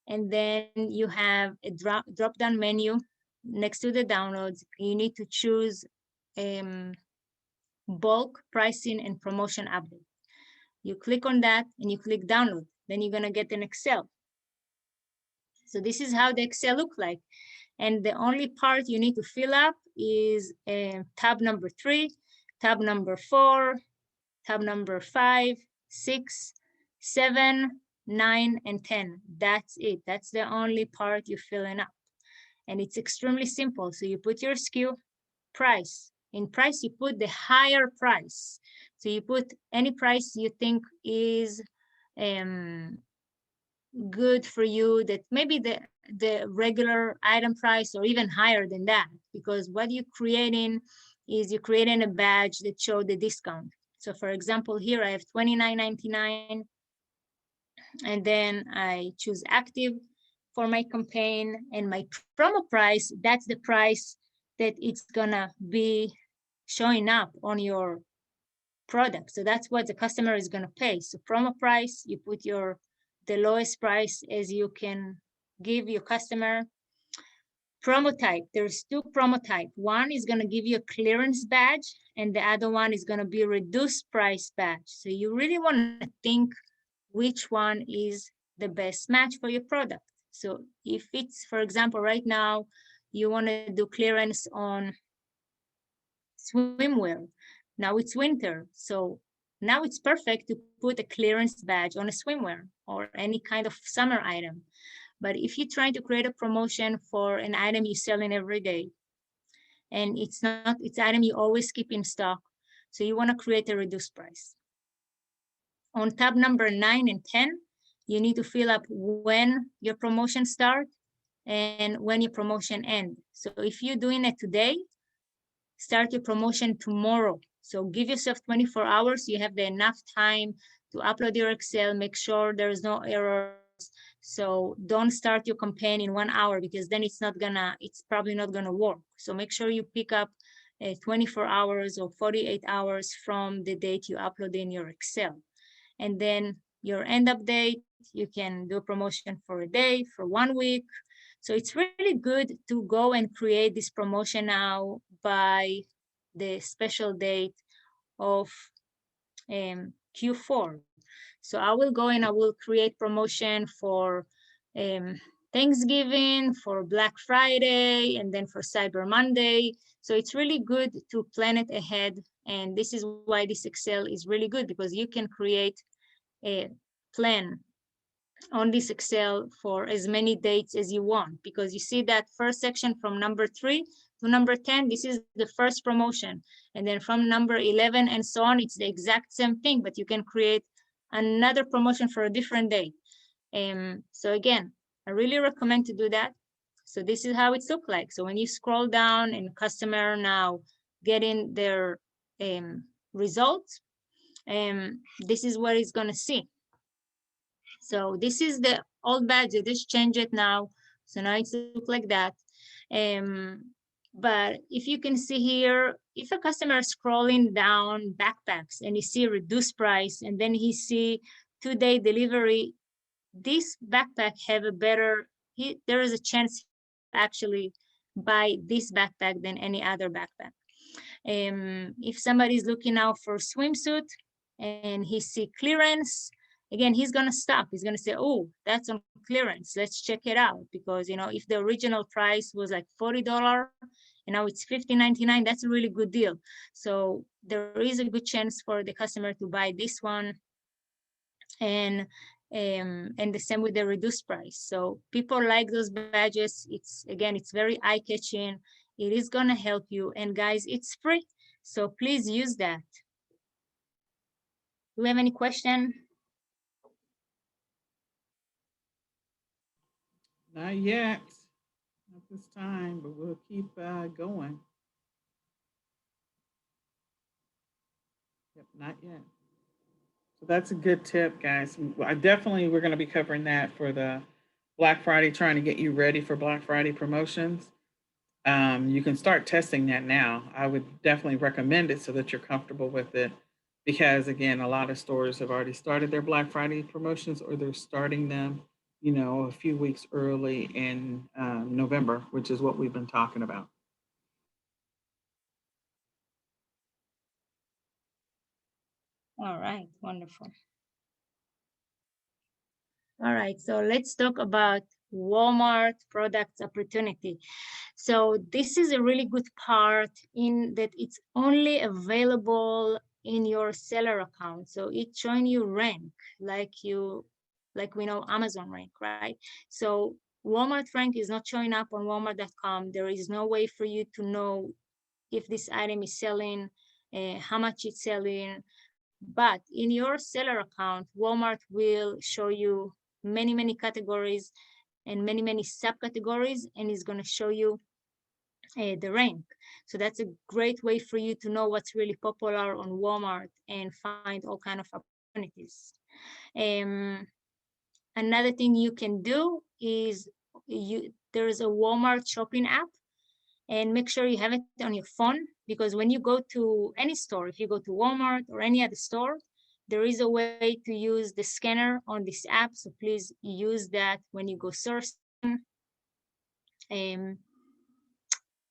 and then you have a drop-down menu next to the downloads. You need to choose bulk pricing and promotion update. You click on that and you click download. Then you're gonna get an Excel. So this is how the Excel look like. And the only part you need to fill up is tab number 3, tab number 4, tab number 5, 6, 7, 9, and 10. That's it. That's the only part you're filling up. And it's extremely simple. So you put your SKU, price. In price, you put the higher price. So you put any price you think is good for you, that maybe the regular item price or even higher than that, because what you're creating is you're creating a badge that shows the discount. So for example, here I have $29.99, and then I choose active for my campaign, and my promo price, that's the price that it's gonna be showing up on your product. So that's what the customer is gonna pay. So promo price, you put the lowest price as you can give your customer. Promo type, there's 2 promo type. One is gonna give you a clearance badge, and the other one is gonna be a reduced price badge. So you really wanna think which one is the best match for your product. So if it's, for example, right now, you wanna do clearance on swimwear. Now it's winter, so now it's perfect to put a clearance badge on a swimwear or any kind of summer item. But if you're trying to create a promotion for an item you're selling every day, and it's an item you always keep in stock, so you want to create a reduced price. On tab number 9 and 10, you need to fill up when your promotion start and when your promotion end. So if you're doing it today, start your promotion tomorrow. So give yourself 24 hours. You have enough time to upload your Excel, make sure there's no errors. So don't start your campaign in 1 hour, because then it's probably not gonna work. So make sure you pick up 24 hours or 48 hours from the date you upload in your Excel. And then your end up date, you can do a promotion for a day, for 1 week. So it's really good to go and create this promotion now by the special date of Q4. So I will go and I will create promotion for 10 Thanksgiving, for Black Friday, and then for Cyber Monday. So it's really good to plan it ahead. And this is why this Excel is really good, because you can create a plan on this Excel for as many dates as you want, because you see that first section from number 3 to number 10, this is the first promotion. And then from number 11 and so on, it's the exact same thing, but you can create another promotion for a different date. So again, I really recommend to do that. So this is how it's look like. So when you scroll down and customer now getting their results, this is what it's gonna see. So this is the old badge. I just change it now. So now it's look like that. But if you can see here, if a customer is scrolling down backpacks and you see reduced price, and then he see 2-day delivery, this backpack have a better, there is a chance actually buy this backpack than any other backpack. If somebody is looking now for swimsuit and he see clearance, again, he's gonna stop. He's gonna say, oh, that's on clearance. Let's check it out. Because, you know, if the original price was like $40 and now it's $50.99, that's a really good deal. So there is a good chance for the customer to buy this one. And the same with the reduced price. So people like those badges. It's, again, it's very eye-catching. It is gonna help you. And guys, it's free. So please use that. Do we have any question? Not yet, not this time, but we'll keep going. Yep, not yet. So that's a good tip, guys. I definitely, we're going to be covering that for the Black Friday, trying to get you ready for Black Friday promotions. You can start testing that now. I would definitely recommend it so that you're comfortable with it, because again, a lot of stores have already started their Black Friday promotions, or they're starting them, you know, a few weeks early in November, which is what we've been talking about. All right, wonderful. All right, so let's talk about Walmart products opportunity. So this is a really good part in that it's only available in your seller account. So it's showing you rank like we know Amazon rank, right? So Walmart rank is not showing up on walmart.com. There is no way for you to know if this item is selling, how much it's selling. But in your seller account, Walmart will show you many categories and many subcategories, and is going to show you the rank. So that's a great way for you to know what's really popular on Walmart and find all kind of opportunities. Another thing you can do is there's a Walmart shopping app, and make sure you have it on your phone, because when you go to any store, if you go to Walmart or any other store, there is a way to use the scanner on this app. So please use that when you go sourcing.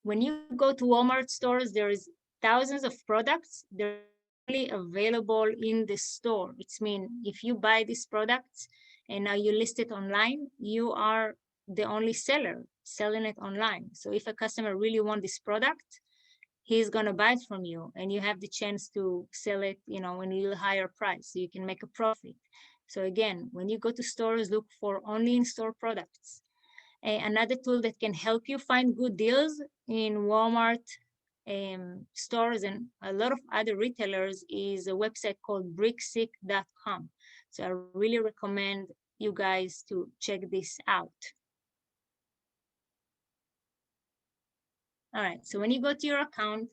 When you go to Walmart stores, there is thousands of products. They're only available in the store. It's mean if you buy these products and now you list it online, you are the only seller selling it online. So if a customer really wants this product, he's going to buy it from you, and you have the chance to sell it, you know, in a little higher price, so you can make a profit. So again, when you go to stores, look for only in-store products. Another tool that can help you find good deals in Walmart stores and a lot of other retailers is a website called brickseek.com. So I really recommend you guys to check this out. All right, so when you go to your account,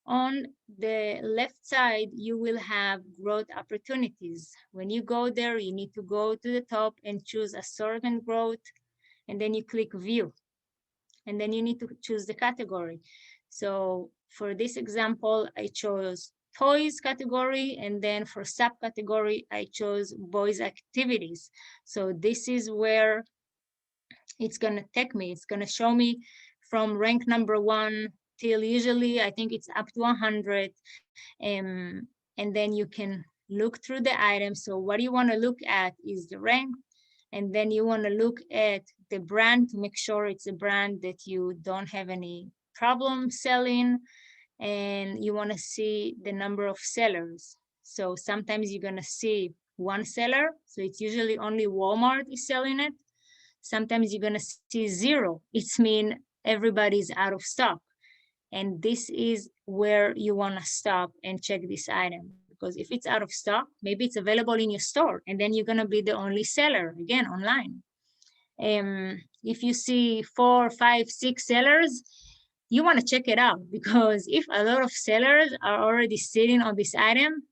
on the left side, you will have growth opportunities. When you go there, you need to go to the top and choose assortment growth, and then you click view. And then you need to choose the category. So for this example, I chose toys category, and then for subcategory, I chose boys activities. So this is where it's gonna take me. It's gonna show me from rank number 1 till usually, I think it's up to 100. And then you can look through the items. So what you wanna look at is the rank, and then you wanna look at the brand to make sure it's a brand that you don't have any problem selling, and you want to see the number of sellers. So sometimes you're going to see one seller, so it's usually only Walmart is selling it. Sometimes you're going to see zero. It's mean everybody's out of stock. And this is where you want to stop and check this item, because if it's out of stock, maybe it's available in your store, and then you're going to be the only seller again online. If you see 4, 5, 6 sellers, you want to check it out, because if a lot of sellers are already sitting on this item,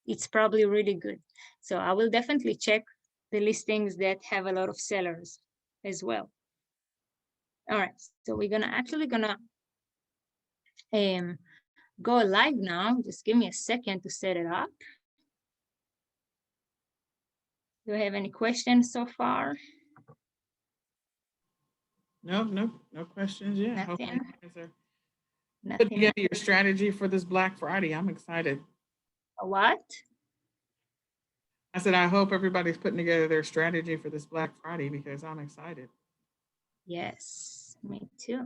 it's probably really good. So I will definitely check the listings that have a lot of sellers as well. All right, so we're actually gonna go live now. Just give me a second to set it up. Do you have any questions so far? No questions yet. Nothing. Hopefully you guys are Nothing. putting together your strategy for this Black Friday. I'm excited. A what? I said, I hope everybody's putting together their strategy for this Black Friday, because I'm excited. Yes, me too.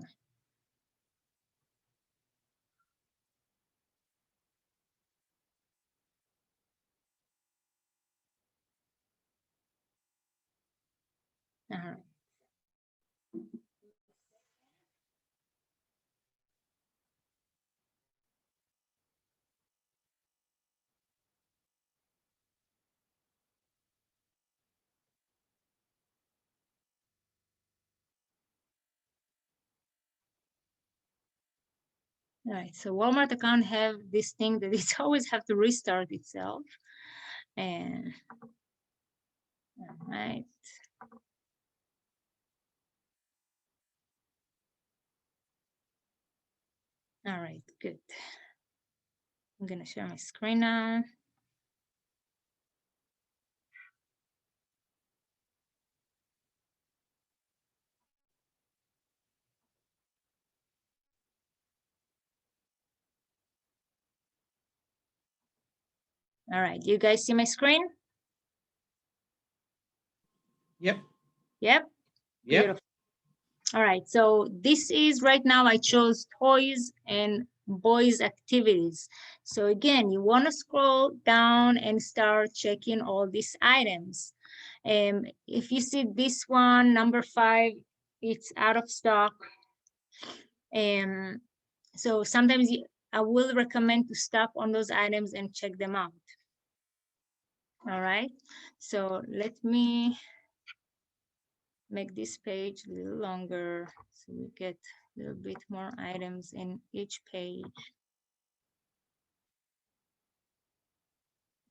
All right. All right, so Walmart account have this thing that it always have to restart itself. And all right. All right, good. I'm gonna share my screen now. All right, you guys see my screen? Yep. Yep. Yep. Beautiful. All right, so this is right now I chose toys and boys activities. So again, you want to scroll down and start checking all these items. If you see this one, number 5, it's out of stock. So sometimes I will recommend to stop on those items and check them out. All right, so let me make this page a little longer so we get a little bit more items in each page.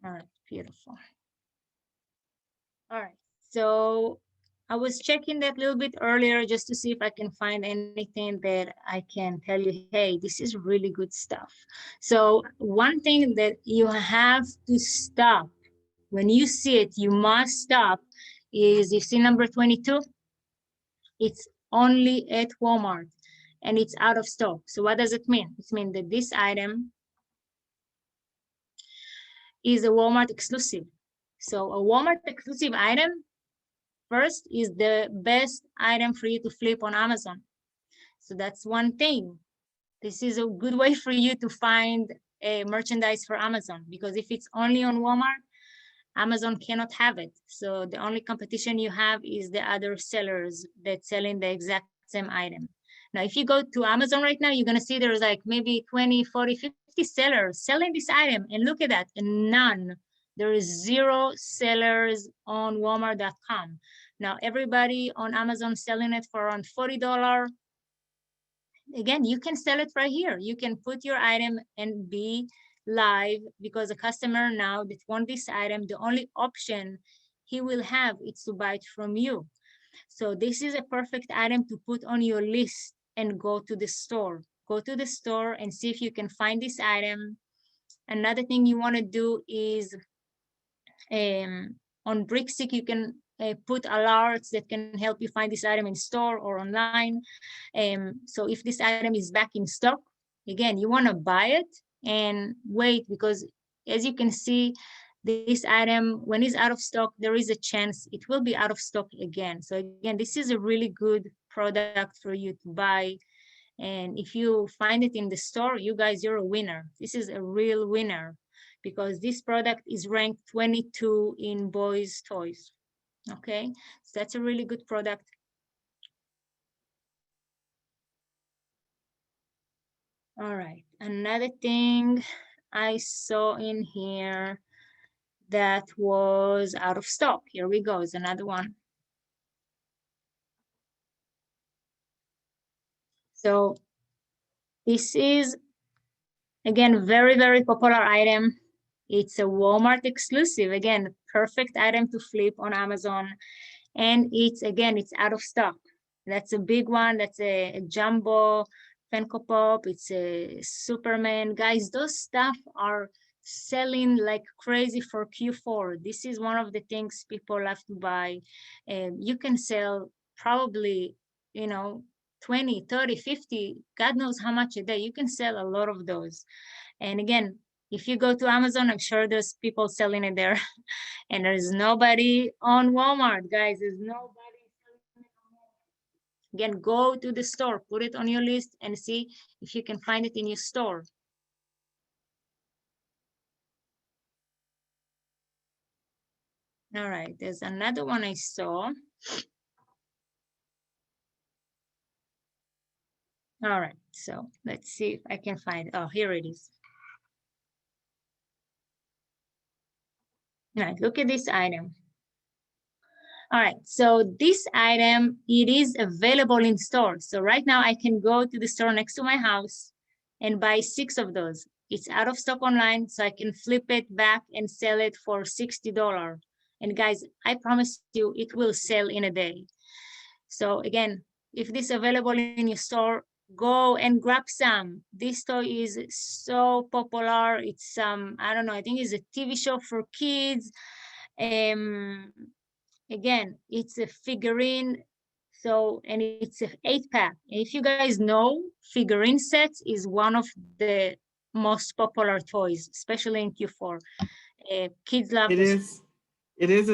All right, beautiful. All right, so I was checking that a little bit earlier just to see if I can find anything that I can tell you, hey, this is really good stuff. So one thing that you have to stop when you see it, you must stop, is you see number 22, it's only at Walmart and it's out of stock. So what does it mean? It means that this item is a Walmart exclusive. So a Walmart exclusive item, first, is the best item for you to flip on Amazon. So that's one thing. This is a good way for you to find a merchandise for Amazon, because if it's only on Walmart, Amazon cannot have it. So the only competition you have is the other sellers that selling the exact same item. Now, if you go to Amazon right now, you're going to see there's like maybe 20, 40, 50 sellers selling this item. And look at that, and none. There is 0 sellers on Walmart.com. Now, everybody on Amazon selling it for around $40. Again, you can sell it right here. You can put your item and be live, because a customer now that wants this item, the only option he will have is to buy it from you. So this is a perfect item to put on your list and go to the store. Go to the store and see if you can find this item. Another thing you want to do is on Brickseek, you can put alerts that can help you find this item in store or online. So if this item is back in stock, again, you want to buy it and wait, because as you can see, this item, when it's out of stock, there is a chance it will be out of stock again. So again, this is a really good product for you to buy. And if you find it in the store, you guys, you're a winner. This is a real winner because this product is ranked 22 in boys' toys. Okay, so that's a really good product. All right, another thing I saw in here that was out of stock. Here we go, is another one. So this is, again, very, very popular item. It's a Walmart exclusive. Again, perfect item to flip on Amazon. And it's, again, it's out of stock. That's a big one. That's a jumbo Funko Pop. It's a Superman. Guys, those stuff are selling like crazy for Q4. This is one of the things people love to buy. You can sell probably, 20, 30, 50, God knows how much a day. You can sell a lot of those. And again, if you go to Amazon, I'm sure there's people selling it there. And there's nobody on Walmart, guys. There's nobody selling it on Walmart. Again, go to the store, put it on your list and see if you can find it in your store. All right, there's another one I saw. All right, so let's see if I can find, oh, here it is. All right, look at this item. All right, so this item, it is available in store. So right now I can go to the store next to my house and buy 6 of those. It's out of stock online, so I can flip it back and sell it for $60. And guys, I promise you, it will sell in a day. So again, if this is available in your store, go and grab some. This toy is so popular. It's I don't know, I think it's a TV show for kids. Again, it's a figurine. So, and it's an 8-pack. If you guys know, figurine sets is one of the most popular toys, especially in Q4. Kids love It this. is. It is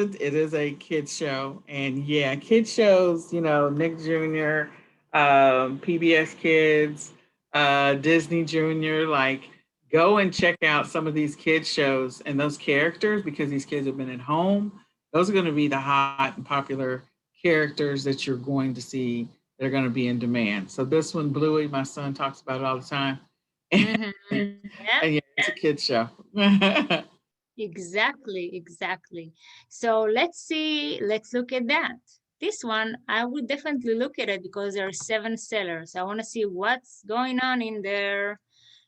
a kids show, and yeah, kids shows. Nick Jr., PBS Kids, Disney Junior. Like, go and check out some of these kids shows and those characters because these kids have been at home. Those are going to be the hot and popular characters that you're going to see. They're going to be in demand. So this one, Bluey, my son talks about it all the time. Yeah. And yeah, it's a kids show. Exactly. So let's look at that. This one, I would definitely look at it because there are 7 sellers. I want to see what's going on in there.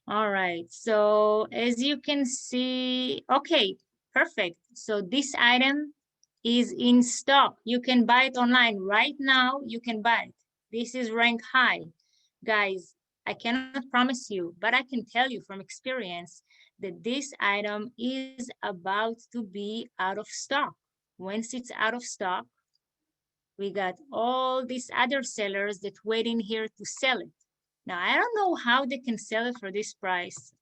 All right, so as you can see, okay, perfect. So this item is in stock. You can buy it online right now. You can buy it. This is rank high. Guys, I cannot promise you, but I can tell you from experience that this item is about to be out of stock. Once it's out of stock, we got all these other sellers that waiting here to sell it. Now, I don't know how they can sell it for this price.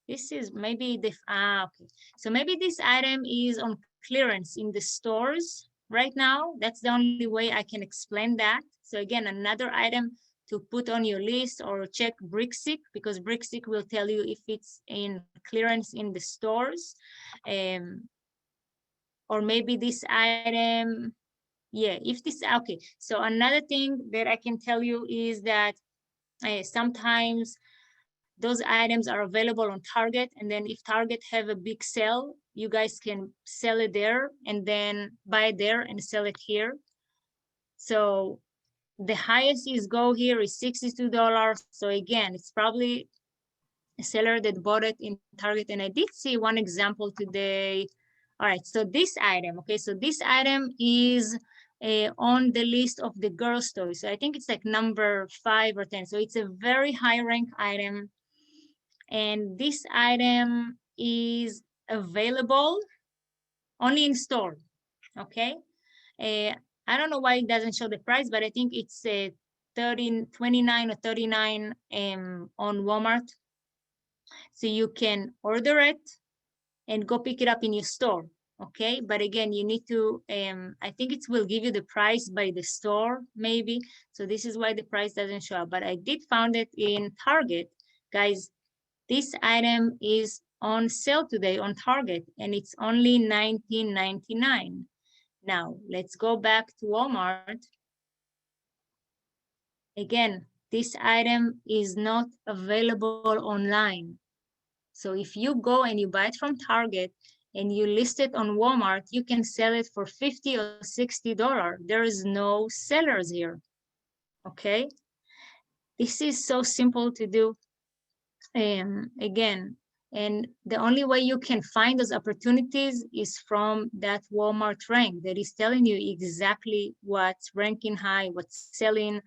This is maybe okay. So maybe this item is on clearance in the stores right now. That's the only way I can explain that. So again, another item to put on your list or check Brixic because Brixic will tell you if it's in clearance in the stores. Or maybe this item, yeah, if this, okay. So another thing that I can tell you is that sometimes those items are available on Target, and then if Target have a big sale, you guys can sell it there and then buy it there and sell it here. So the highest is go here is $62. So again, it's probably a seller that bought it in Target. And I did see one example today. All right, so this item, okay, so this item is on the list of the girls' toys. So I think it's like number 5 or 10. So it's a very high rank item. And this item is available only in store, okay? I don't know why it doesn't show the price, but I think it's 29 or 39 on Walmart. So you can order it and go pick it up in your store. Okay, but again, you need to, I think it will give you the price by the store, maybe. So this is why the price doesn't show up. But I did found it in Target. Guys, this item is on sale today on Target, and it's only $19.99. Now, let's go back to Walmart. Again, this item is not available online. So if you go and you buy it from Target and you list it on Walmart, you can sell it for $50 or $60. There is no sellers here, okay? This is so simple to do. Again, and the only way you can find those opportunities is from that Walmart rank that is telling you exactly what's ranking high, what's selling,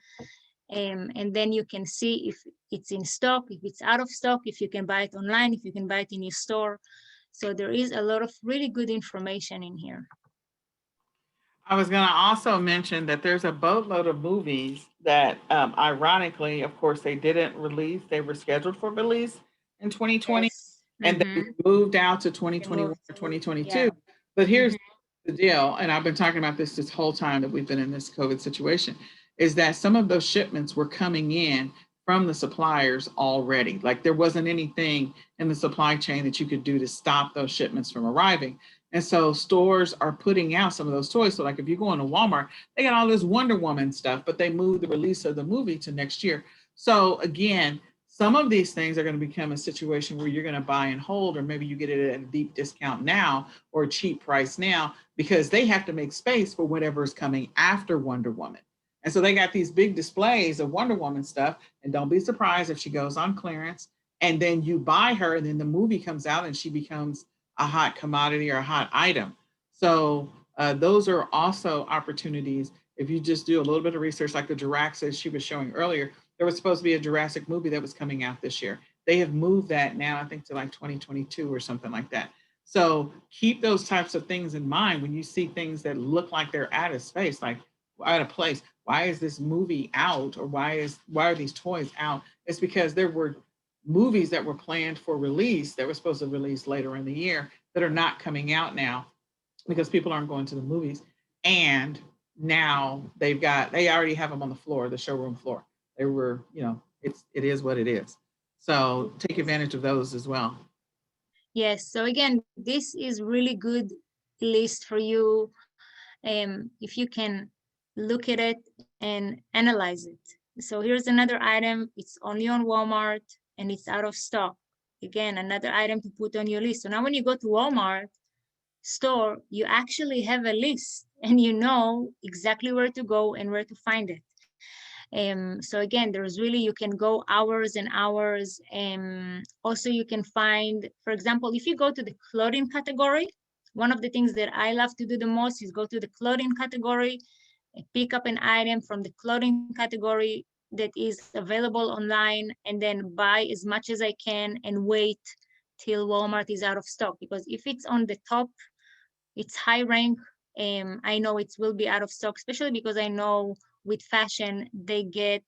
and then you can see if it's in stock, if it's out of stock, if you can buy it online, if you can buy it in your store. So there is a lot of really good information in here. I was going to also mention that there's a boatload of movies that, ironically, of course, they didn't release. They were scheduled for release in 2020, Yes. and they moved out to 2021 or 2022. Yeah. But here's the deal, and I've been talking about this whole time that we've been in this COVID situation, is that some of those shipments were coming in from the suppliers already. Like there wasn't anything in the supply chain that you could do to stop those shipments from arriving. And so stores are putting out some of those toys. So like if you go into Walmart, they got all this Wonder Woman stuff, but they moved the release of the movie to next year. So again, some of these things are going to become a situation where you're going to buy and hold, or maybe you get it at a deep discount now or a cheap price now, because they have to make space for whatever is coming after Wonder Woman. And so they got these big displays of Wonder Woman stuff. And don't be surprised if she goes on clearance and then you buy her and then the movie comes out and she becomes a hot commodity or a hot item. So those are also opportunities. If you just do a little bit of research, like the Jurassic she was showing earlier, there was supposed to be a Jurassic movie that was coming out this year. They have moved that now, I think, to like 2022 or something like that. So keep those types of things in mind when you see things that look like they're out of space, like out of place. Why is this movie out, or why are these toys out? It's because there were movies that were planned for release that were supposed to release later in the year that are not coming out now because people aren't going to the movies. And now they already have them on the floor, the showroom floor. They were, it is what it is. So take advantage of those as well. Yes. So again, this is really good list for you. If you can look at it and analyze it. So here's another item. It's only on Walmart and it's out of stock. Again, another item to put on your list. So now when you go to Walmart store, you actually have a list and you know exactly where to go and where to find it. So again, there's really, you can go hours and hours. Also, you can find, for example, if you go to the clothing category, one of the things that I love to do the most is go to the clothing category, pick up an item from the clothing category that is available online, and then buy as much as I can and wait till Walmart is out of stock. Because if it's on the top, it's high rank, I know it will be out of stock, especially because I know with fashion, they get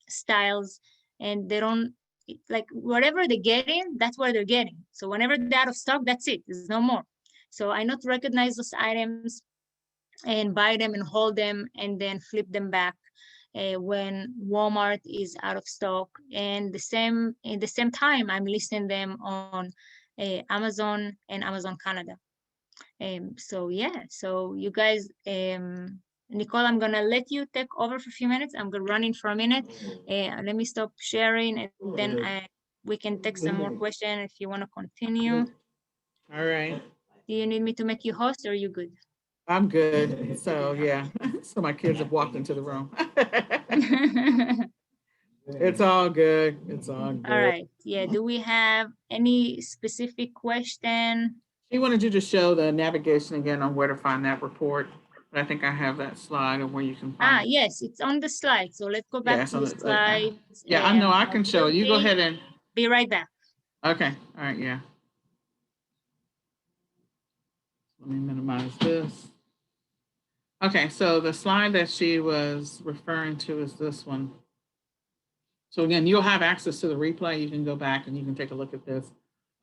styles and they don't, like whatever they get in, that's what they're getting. So whenever they're out of stock, that's it, there's no more. So I know to recognize those items and buy them and hold them and then flip them back when Walmart is out of stock. And in the same time, I'm listing them on Amazon and Amazon Canada. So yeah, so you guys, Nicole, I'm gonna let you take over for a few minutes. I'm gonna run in for a minute. Let me stop sharing and then we can take some more questions if you wanna continue. All right. Do you need me to make you host or are you good? I'm good. So yeah. So my kids have walked into the room. It's all good. It's all good. All right. Yeah. Do we have any specific question? She wanted you to show the navigation again on where to find that report. But I think I have that slide of where you can find it. Yes, it's on the slide. So let's go back to the slides. Yeah, I know I can show. You go ahead and be right back. Okay. All right. Yeah. Let me minimize this. Okay. So the slide that she was referring to is this one. So again, you'll have access to the replay. You can go back and you can take a look at this.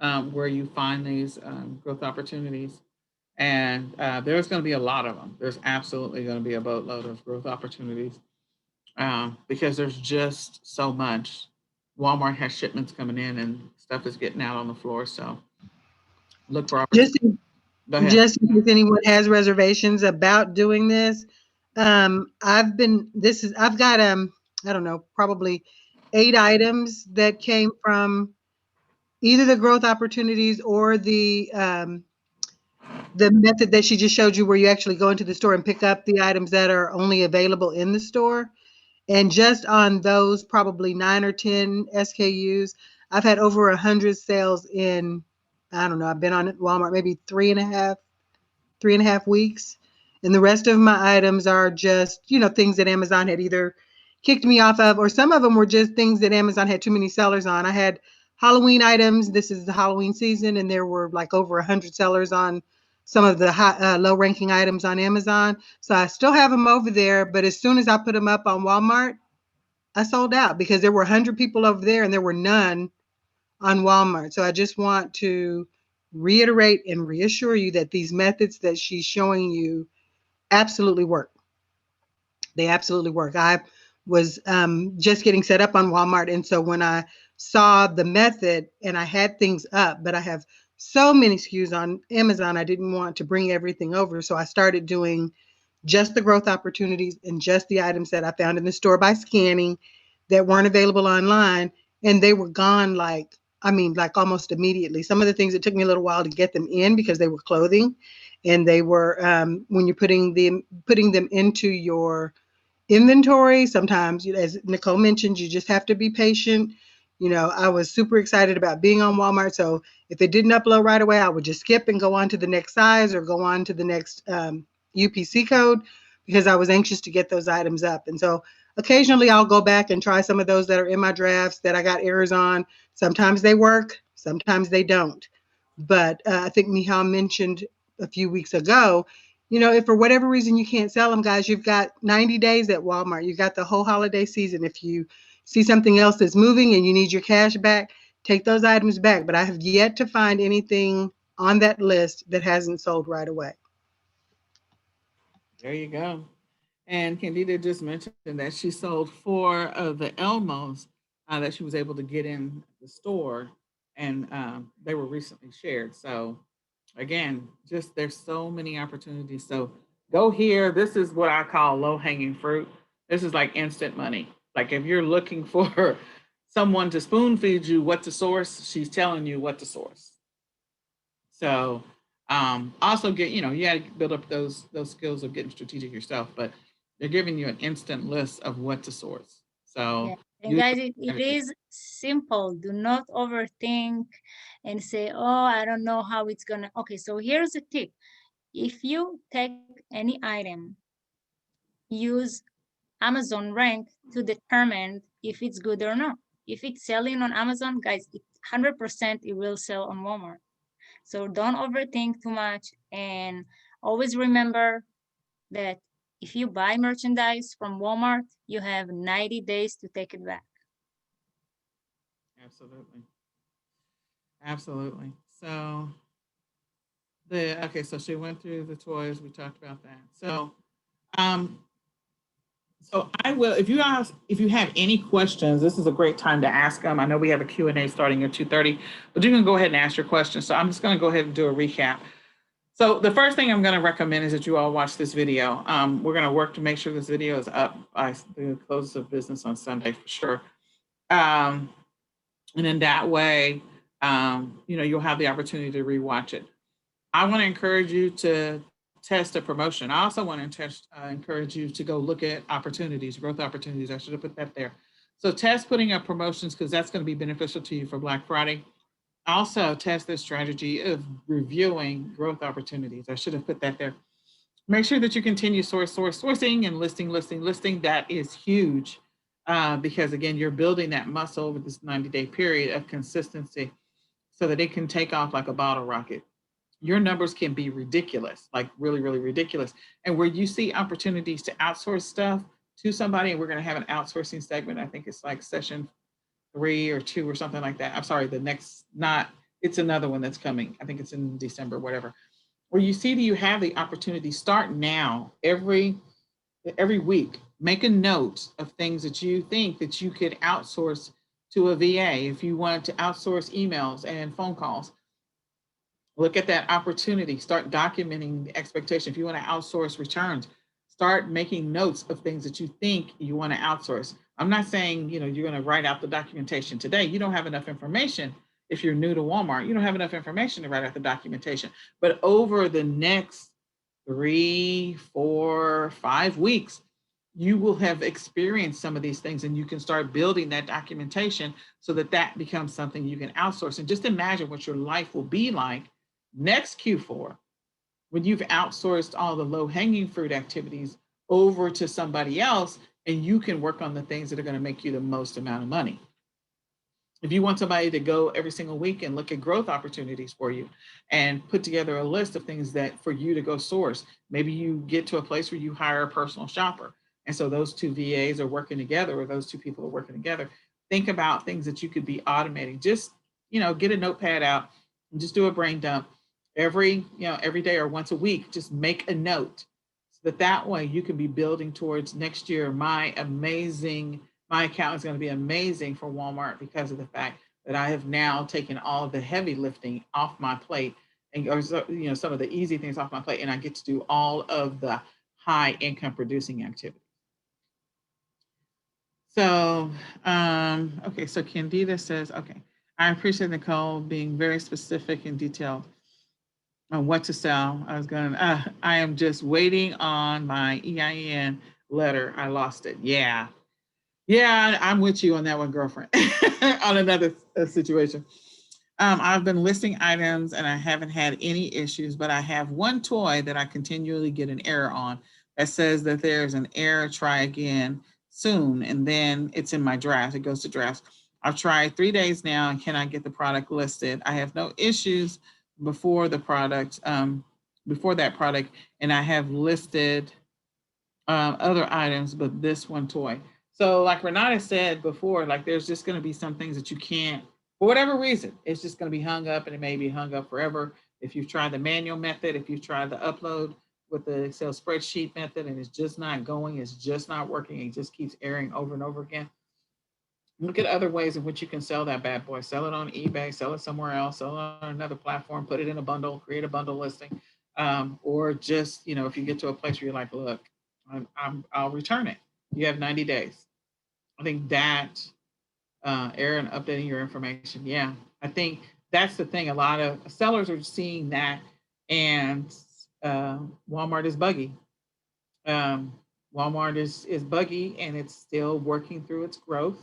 where you find these growth opportunities. And there's going to be a lot of them. There's absolutely going to be a boatload of growth opportunities because there's just so much. Walmart has shipments coming in and stuff is getting out on the floor. So look for opportunities. Go ahead. Just in case anyone has reservations about doing this, I've got I don't know, probably 8 items that came from either the growth opportunities or the method that she just showed you, where you actually go into the store and pick up the items that are only available in the store. And just on those probably 9 or 10 SKUs, I've had over 100 sales in, I don't know, I've been on Walmart maybe 3.5 weeks. And the rest of my items are just, things that Amazon had either kicked me off of, or some of them were just things that Amazon had too many sellers on. I had Halloween items. This is the Halloween season, and there were like over 100 sellers on some of the low ranking items on Amazon. So I still have them over there, but as soon as I put them up on Walmart, I sold out because there were 100 people over there and there were none on Walmart. So I just want to reiterate and reassure you that these methods that she's showing you absolutely work. They absolutely work. I was just getting set up on Walmart. And so when I saw the method and I had things up, but I have so many SKUs on Amazon, I didn't want to bring everything over. So I started doing just the growth opportunities and just the items that I found in the store by scanning that weren't available online. And they were gone like almost immediately. Some of the things, it took me a little while to get them in because they were clothing, and they were when you're putting them into your inventory, sometimes, as Nicole mentioned, you just have to be patient. I was super excited about being on Walmart. So if it didn't upload right away, I would just skip and go on to the next size or go on to the next UPC code, because I was anxious to get those items up. And so occasionally I'll go back and try some of those that are in my drafts that I got errors on. Sometimes they work, sometimes they don't. But I think Michal mentioned a few weeks ago, if for whatever reason you can't sell them, guys, you've got 90 days at Walmart. You've got the whole holiday season. If you see something else that's moving and you need your cash back, take those items back. But I have yet to find anything on that list that hasn't sold right away. There you go. And Candida just mentioned that she sold 4 of the Elmos that she was able to get in the store, and they were recently shared. So, again, just there's so many opportunities. So, go here. This is what I call low hanging fruit. This is like instant money. Like if you're looking for someone to spoon feed you what to source, she's telling you what to source. So, also get, you got to build up those skills of getting strategic yourself, but they're giving you an instant list of what to source. So, and guys, it is simple. Do not overthink and say, oh, I don't know how it's gonna. Okay, so here's a tip. If you take any item, use Amazon rank to determine if it's good or not. If it's selling on Amazon, guys, 100% it will sell on Walmart. So don't overthink too much, and always remember that if you buy merchandise from Walmart, you have 90 days to take it back. Absolutely. Absolutely. So so she went through the toys. We talked about that. Um, so I will, if you have any questions, this is a great time to ask them. I know we have a Q&A starting at 2:30, but you can go ahead and ask your questions. So I'm just going to go ahead and do a recap. So the first thing I'm going to recommend is that you all watch this video. We're going to work to make sure this video is up by the close of business on Sunday for sure. And in that way, you'll have the opportunity to rewatch it. I want to encourage you to test a promotion. I also want to encourage you to go look at opportunities, growth opportunities. I should have put that there. So test putting up promotions, because that's going to be beneficial to you for Black Friday. Also test the strategy of reviewing growth opportunities. I should have put that there. Make sure that you continue sourcing and listing. That is huge because, again, you're building that muscle over this 90-day period of consistency so that it can take off like a bottle rocket. Your numbers can be ridiculous, like really, really ridiculous. And where you see opportunities to outsource stuff to somebody, and we're going to have an outsourcing segment. I think it's like session 3 or 2 or something like that. I'm sorry, the next, not It's another one that's coming. I think it's in December, whatever. Where you see that you have the opportunity, start now. Every week, make a note of things that you think that you could outsource to a VA. If you want to outsource emails and phone calls, look at that opportunity. Start documenting the expectation. If you want to outsource returns, start making notes of things that you think you want to outsource. I'm not saying, you're going to write out the documentation today. You don't have enough information. If you're new to Walmart, you don't have enough information to write out the documentation. But over the next 3, 4, 5 weeks, you will have experienced some of these things, and you can start building that documentation so that that becomes something you can outsource. And just imagine what your life will be like next Q4 when you've outsourced all the low-hanging fruit activities over to somebody else, and you can work on the things that are going to make you the most amount of money. If you want somebody to go every single week and look at growth opportunities for you and put together a list of things that for you to go source, maybe you get to a place where you hire a personal shopper. And so those two VAs are working together, or those two people are working together. Think about things that you could be automating. Just, get a notepad out and just do a brain dump every day or once a week. Just make a note so that way you can be building towards next year. My account is going to be amazing for Walmart because of the fact that I have now taken all of the heavy lifting off my plate, and some of the easy things off my plate, and I get to do all of the high income producing activities. So, okay, so Candida says, okay, I appreciate Nicole being very specific and detailed on what to sell. I am just waiting on my EIN letter. I lost it. Yeah, I'm with you on that one, girlfriend. On another situation. I've been listing items and I haven't had any issues, but I have one toy that I continually get an error on that says that there's an error, try again soon. And then it's in my draft. It goes to drafts. I've tried 3 days now and cannot get the product listed. I have no issues before the product, before that product, and I have listed other items, but this one toy. So like Renata said before, like there's just going to be some things that you can't, for whatever reason, it's just going to be hung up, and it may be hung up forever. If you've tried the manual method, if you've tried the upload with the Excel spreadsheet method and it's just not going, it's just not working, it just keeps airing over and over again. Look at other ways in which you can sell that bad boy. Sell it on eBay, sell it somewhere else, sell it on another platform, put it in a bundle, create a bundle listing. Or just, if you get to a place where you're like, look, I'll return it. You have 90 days. I think that error and updating your information. Yeah, I think that's the thing. A lot of sellers are seeing that, and Walmart is buggy. Walmart is buggy, and it's still working through its growth.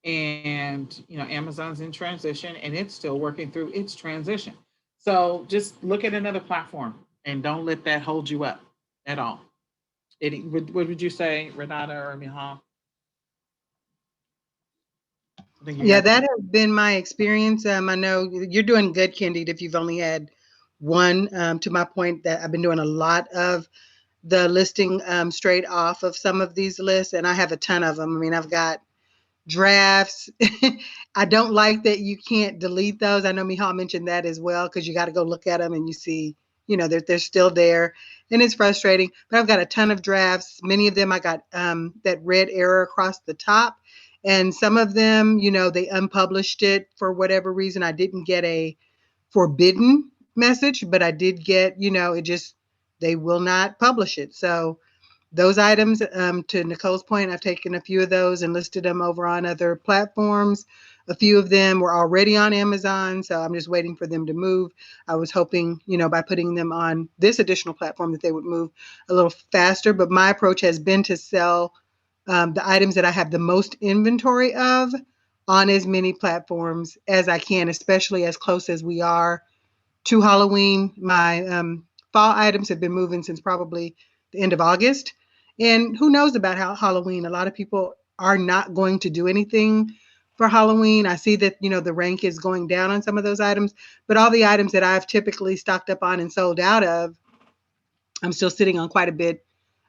And Amazon's in transition, and it's still working through its transition. So just look at another platform, and don't let that hold you up at all. What would you say, Renata or Mihal? Yeah, that has been my experience. I know you're doing good, Candide, if you've only had one. To my point, that I've been doing a lot of the listing straight off of some of these lists, and I have a ton of them. I mean, I've got drafts. I don't like that you can't delete those. I know Mihal mentioned that as well, because you got to go look at them and you see, they're still there, and it's frustrating. But I've got a ton of drafts. Many of them I got that red arrow across the top, and some of them, they unpublished it for whatever reason. I didn't get a forbidden message, but I did get, they will not publish it. So those items, to Nicole's point, I've taken a few of those and listed them over on other platforms. A few of them were already on Amazon, so I'm just waiting for them to move. I was hoping, by putting them on this additional platform that they would move a little faster. But my approach has been to sell the items that I have the most inventory of on as many platforms as I can, especially as close as we are to Halloween. My fall items have been moving since probably the end of August. And who knows about Halloween? A lot of people are not going to do anything for Halloween. I see that, the rank is going down on some of those items, but all the items that I've typically stocked up on and sold out of, I'm still sitting on quite a bit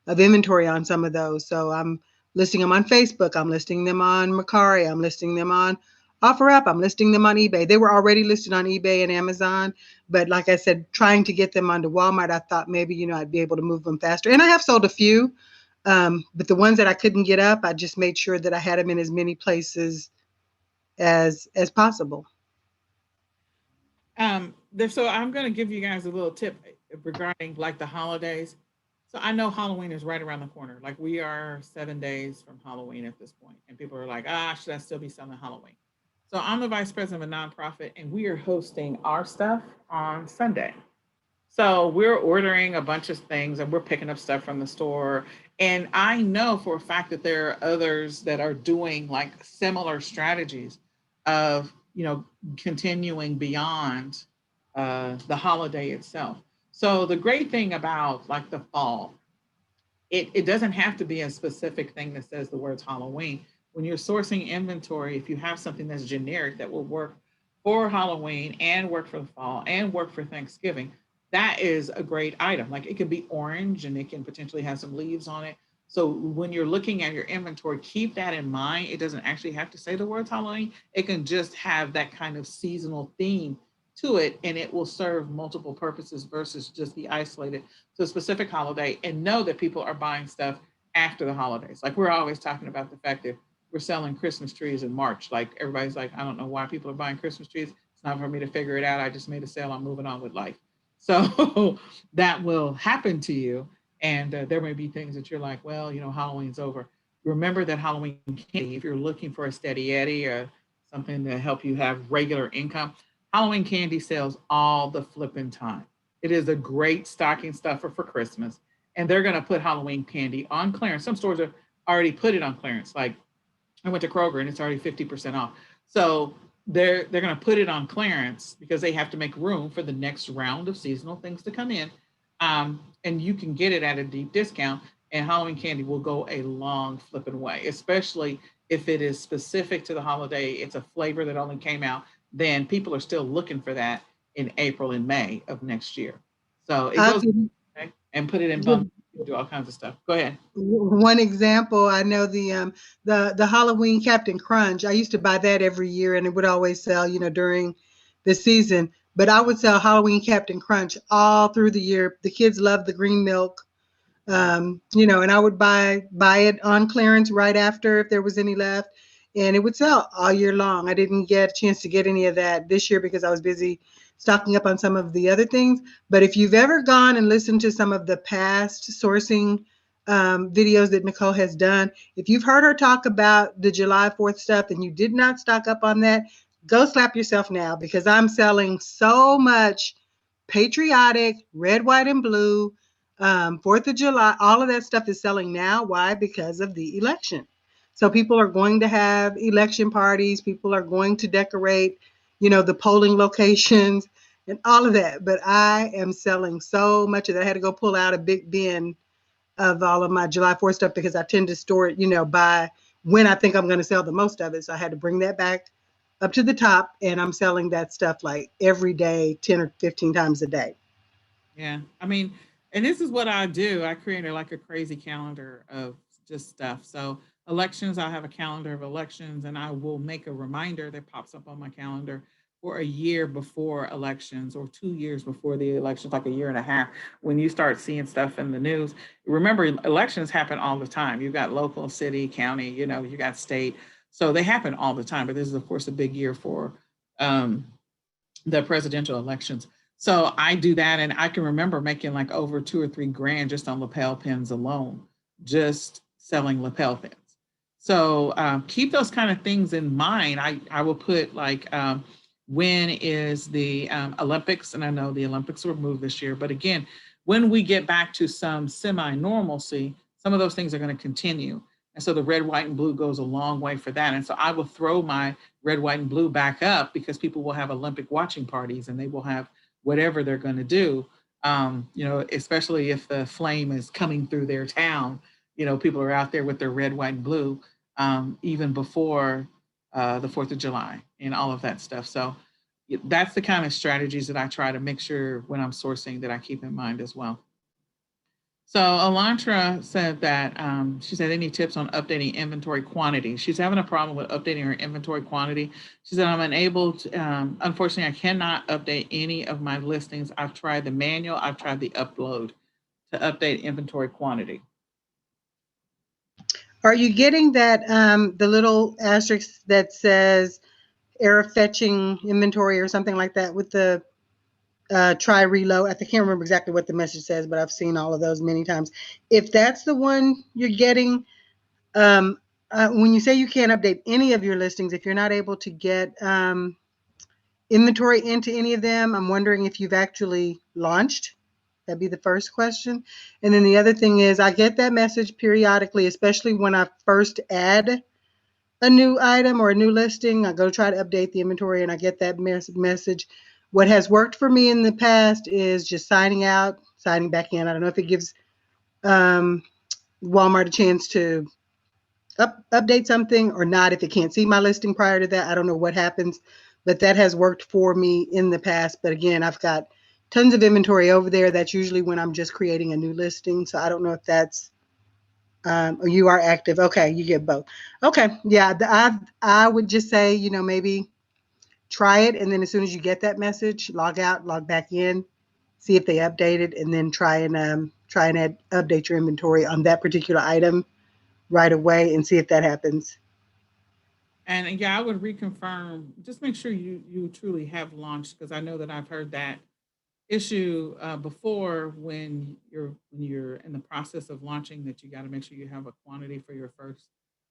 of inventory on some of those. So I'm listing them on Facebook. I'm listing them on Mercari. I'm listing them on offer up, I'm listing them on eBay. They were already listed on eBay and Amazon, but like I said, trying to get them onto Walmart, I thought maybe, you know, I'd be able to move them faster. And I have sold a few, but the ones that I couldn't get up, I just made sure that I had them in as many places as possible. So I'm going to give you guys a little tip regarding like the holidays. So I know Halloween is right around the corner. Like we are 7 days from Halloween at this point, and people are like, "Ah, should I still be selling Halloween?" So I'm the vice president of a nonprofit, and we are hosting our stuff on Sunday. So we're ordering a bunch of things, and we're picking up stuff from the store. And I know for a fact that there are others that are doing like similar strategies of, continuing beyond the holiday itself. So the great thing about like the fall, it doesn't have to be a specific thing that says the words Halloween. When you're sourcing inventory, if you have something that's generic that will work for Halloween and work for the fall and work for Thanksgiving, that is a great item. Like it could be orange and it can potentially have some leaves on it. So when you're looking at your inventory, keep that in mind. It doesn't actually have to say the words Halloween. It can just have that kind of seasonal theme to it, and it will serve multiple purposes versus just be isolated to a specific holiday. And know that people are buying stuff after the holidays. Like we're always talking about the fact that we're selling Christmas trees in March. Like everybody's like, I don't know why people are buying Christmas trees. It's not for me to figure it out. I just made a sale. I'm moving on with life. So that will happen to you. And there may be things that you're like, well, Halloween's over. Remember that Halloween candy, if you're looking for a steady Eddie or something to help you have regular income, Halloween candy sells all the flipping time. It is a great stocking stuffer for Christmas. And they're going to put Halloween candy on clearance. Some stores have already put it on clearance. Like I went to Kroger and it's already 50% off. So they're going to put it on clearance because they have to make room for the next round of seasonal things to come in. And you can get it at a deep discount. And Halloween candy will go a long flipping way, especially if it is specific to the holiday. It's a flavor that only came out. Then people are still looking for that in April and May of next year. So it goes and put it in bundles, do all kinds of stuff. Go ahead. One example, I know the Halloween Captain Crunch. I used to buy that every year, and it would always sell, during the season. But I would sell Halloween Captain Crunch all through the year. The kids love the green milk, and I would buy it on clearance right after if there was any left, and it would sell all year long. I didn't get a chance to get any of that this year because I was busy stocking up on some of the other things. But if you've ever gone and listened to some of the past sourcing videos that Nicole has done, if you've heard her talk about the July 4th stuff and you did not stock up on that, go slap yourself now, because I'm selling so much patriotic red, white, and blue 4th of July. All of that stuff is selling now. Why? Because of the election. So people are going to have election parties. People are going to decorate, the polling locations and all of that. But I am selling so much of that. I had to go pull out a big bin of all of my July 4th stuff because I tend to store it, by when I think I'm going to sell the most of it. So I had to bring that back up to the top, and I'm selling that stuff like every day, 10 or 15 times a day. Yeah. I mean, and this is what I do. I created like a crazy calendar of just stuff. So elections, I have a calendar of elections, and I will make a reminder that pops up on my calendar for a year before elections or 2 years before the elections, like a year and a half, when you start seeing stuff in the news. Remember, elections happen all the time. You've got local, city, county, you got state. So they happen all the time. But this is, of course, a big year for the presidential elections. So I do that, and I can remember making like over 2 or 3 grand just on lapel pins alone, just selling lapel pins. So keep those kind of things in mind. I will put like when is the Olympics, and I know the Olympics were moved this year, but again, when we get back to some semi-normalcy, some of those things are going to continue. And so the red, white, and blue goes a long way for that. And so I will throw my red, white, and blue back up because people will have Olympic watching parties and they will have whatever they're going to do. Especially if the flame is coming through their town, people are out there with their red, white, and blue, even before the 4th of July and all of that stuff. So that's the kind of strategies that I try to make sure when I'm sourcing that I keep in mind as well. So Elantra said that she said, any tips on updating inventory quantity? She's having a problem with updating her inventory quantity. She said, I'm unable to, unfortunately, I cannot update any of my listings. I've tried the manual, I've tried the upload to update inventory quantity. Are you getting that, the little asterisk that says error fetching inventory or something like that with the try reload? I can't remember exactly what the message says, but I've seen all of those many times. If that's the one you're getting, when you say you can't update any of your listings, if you're not able to get inventory into any of them, I'm wondering if you've actually launched. That'd be the first question. And then the other thing is, I get that message periodically, especially when I first add a new item or a new listing. I go try to update the inventory and I get that message. What has worked for me in the past is just signing out, signing back in. I don't know if it gives Walmart a chance to update something or not. If it can't see my listing prior to that, I don't know what happens, but that has worked for me in the past. But again, I've got tons of inventory over there. That's usually when I'm just creating a new listing. So I don't know if that's, you are active. Okay, you get both. Okay, yeah, I would just say, maybe try it. And then as soon as you get that message, log out, log back in, see if they updated, and then try and update your inventory on that particular item right away and see if that happens. And yeah, I would reconfirm, just make sure you truly have launched, because I know that I've heard that issue before, when you're in the process of launching, that you got to make sure you have a quantity for your first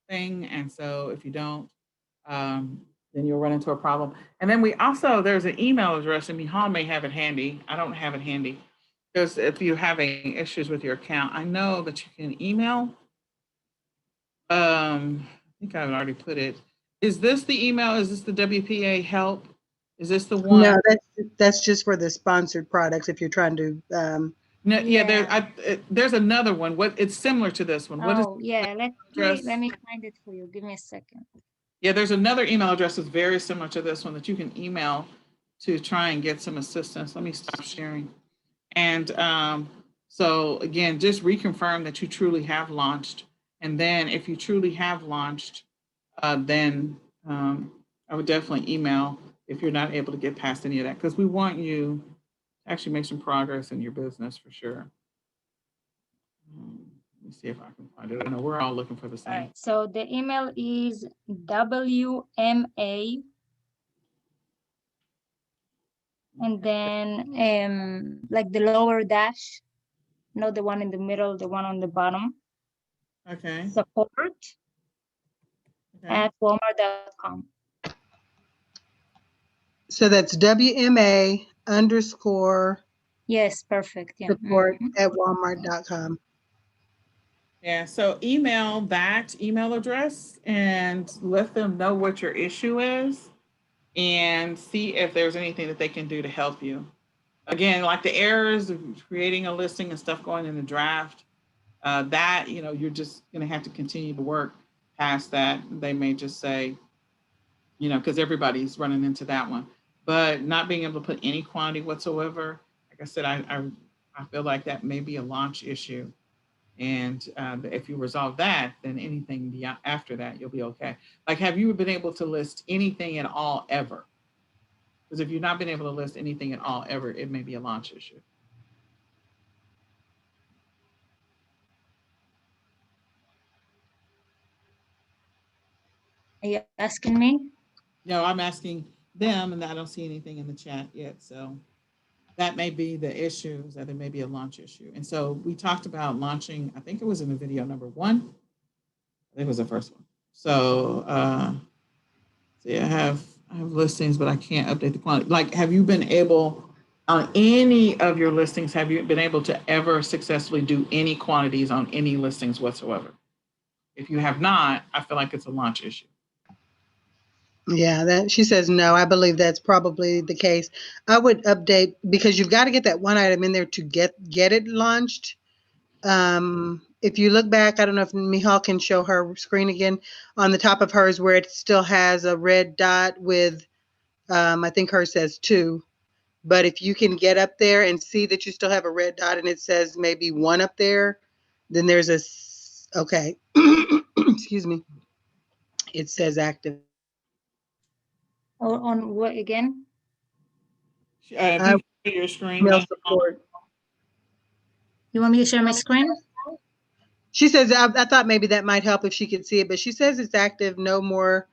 thing. And so if you don't, then you'll run into a problem. And then there's an email address, and Mihal may have it handy. I don't have it handy. Because if you're having issues with your account, I know that you can email. I think I've already put it. Is this the email? Is this the WPA help? Is this the one? No, that's just for the sponsored products. If you're trying to, No, yeah, Yeah. there's another one. What, it's similar to this one. What is Oh, yeah. Let address? me find it for you. Give me a second. Yeah, there's another email address that's very similar to this one that you can email to try and get some assistance. Let me stop sharing. And so again, just reconfirm that you truly have launched. And then if you truly have launched, then I would definitely email if you're not able to get past any of that, because we want you to actually make some progress in your business for sure. Let me see if I can find it. I know we're all looking for the same. All right. So the email is WMA, and then like the lower dash, not the one in the middle, the one on the bottom. Okay. Support Okay. at walmart.com. so that's WMA _ Yes, perfect. Yeah. support at walmart.com. Yeah, so email that email address and let them know what your issue is, and see if there's anything that they can do to help you. Again, like the errors of creating a listing and stuff going in the draft, that, you're just going to have to continue to work past that. They may just say, because everybody's running into that one, but not being able to put any quantity whatsoever. Like I said, I feel like that may be a launch issue. And if you resolve that, then anything beyond after that, you'll be okay. Like, have you been able to list anything at all ever? Because if you've not been able to list anything at all ever, it may be a launch issue. Are you asking me? No, I'm asking them, and I don't see anything in the chat yet. So that may be the issue, that it may be a launch issue. And so we talked about launching, I think it was in the video number 1. I think it was the first one. So, see, I have listings, but I can't update the quantity. Like, have you been able, on any of your listings, have you been able to ever successfully do any quantities on any listings whatsoever? If you have not, I feel like it's a launch issue. Yeah, that she says no. I believe that's probably the case. I would update, because you've got to get that one item in there to get it launched. If you look back, I don't know if Mihal can show her screen again, on the top of hers where it still has a red dot with, I think hers says 2. But if you can get up there and see that you still have a red dot and it says maybe 1 up there, then there's okay. Excuse me. It says active. Or on what again? I think your screen. Email support. You want me to share my screen? She says, I thought maybe that might help if she could see it, but she says it's active, no more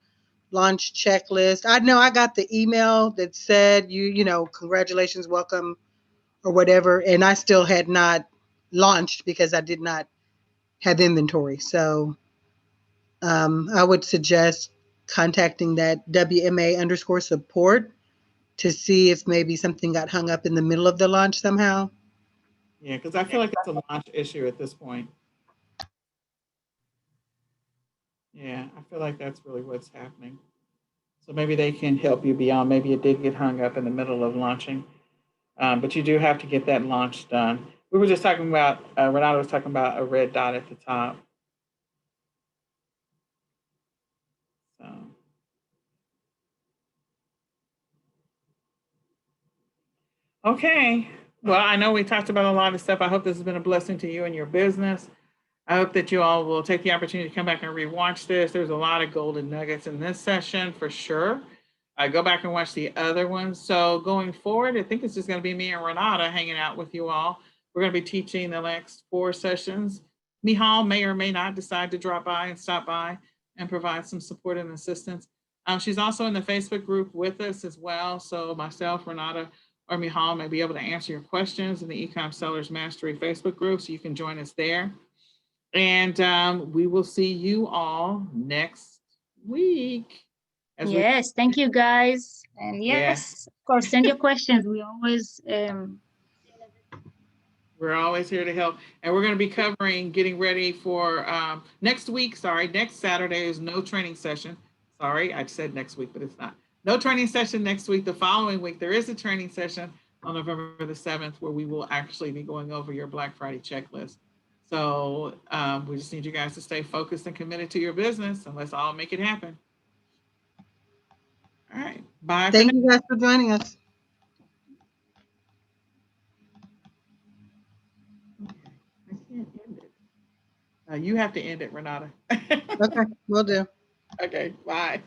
launch checklist. I know I got the email that said, you know, congratulations, welcome, or whatever, and I still had not launched because I did not have inventory. So I would suggest contacting that WMA_support to see if maybe something got hung up in the middle of the launch somehow. Yeah, because I feel like it's a launch issue at this point. Yeah, I feel like that's really what's happening. So maybe they can help you beyond. Maybe it did get hung up in the middle of launching, but you do have to get that launch done. We were just talking about, Renato was talking about a red dot at the top. So. Okay. Well, I know we talked about a lot of stuff. I hope this has been a blessing to you and your business. I hope that you all will take the opportunity to come back and rewatch this. There's a lot of golden nuggets in this session for sure. Go back and watch the other ones. So going forward, I think it's just going to be me and Renata hanging out with you all. We're going to be teaching the next 4 sessions. Mihal may or may not decide to drop by and stop by and provide some support and assistance. She's also in the Facebook group with us as well. So myself, Renata, or Mihal may be able to answer your questions in the eCom Sellers Mastery Facebook group. So you can join us there. And we will see you all next week. Yes, thank you guys. And yes, of course, send your questions. We always we're always here to help. And we're going to be covering getting ready for next week. Sorry, next Saturday is no training session. Sorry, I said next week, but it's not. No training session next week. The following week, there is a training session on November the 7th where we will actually be going over your Black Friday checklist. So we just need you guys to stay focused and committed to your business, and let's all make it happen. All right. Bye. Thank you guys for joining us. I can't end it. You have to end it, Renata. Okay, will do. Okay, bye.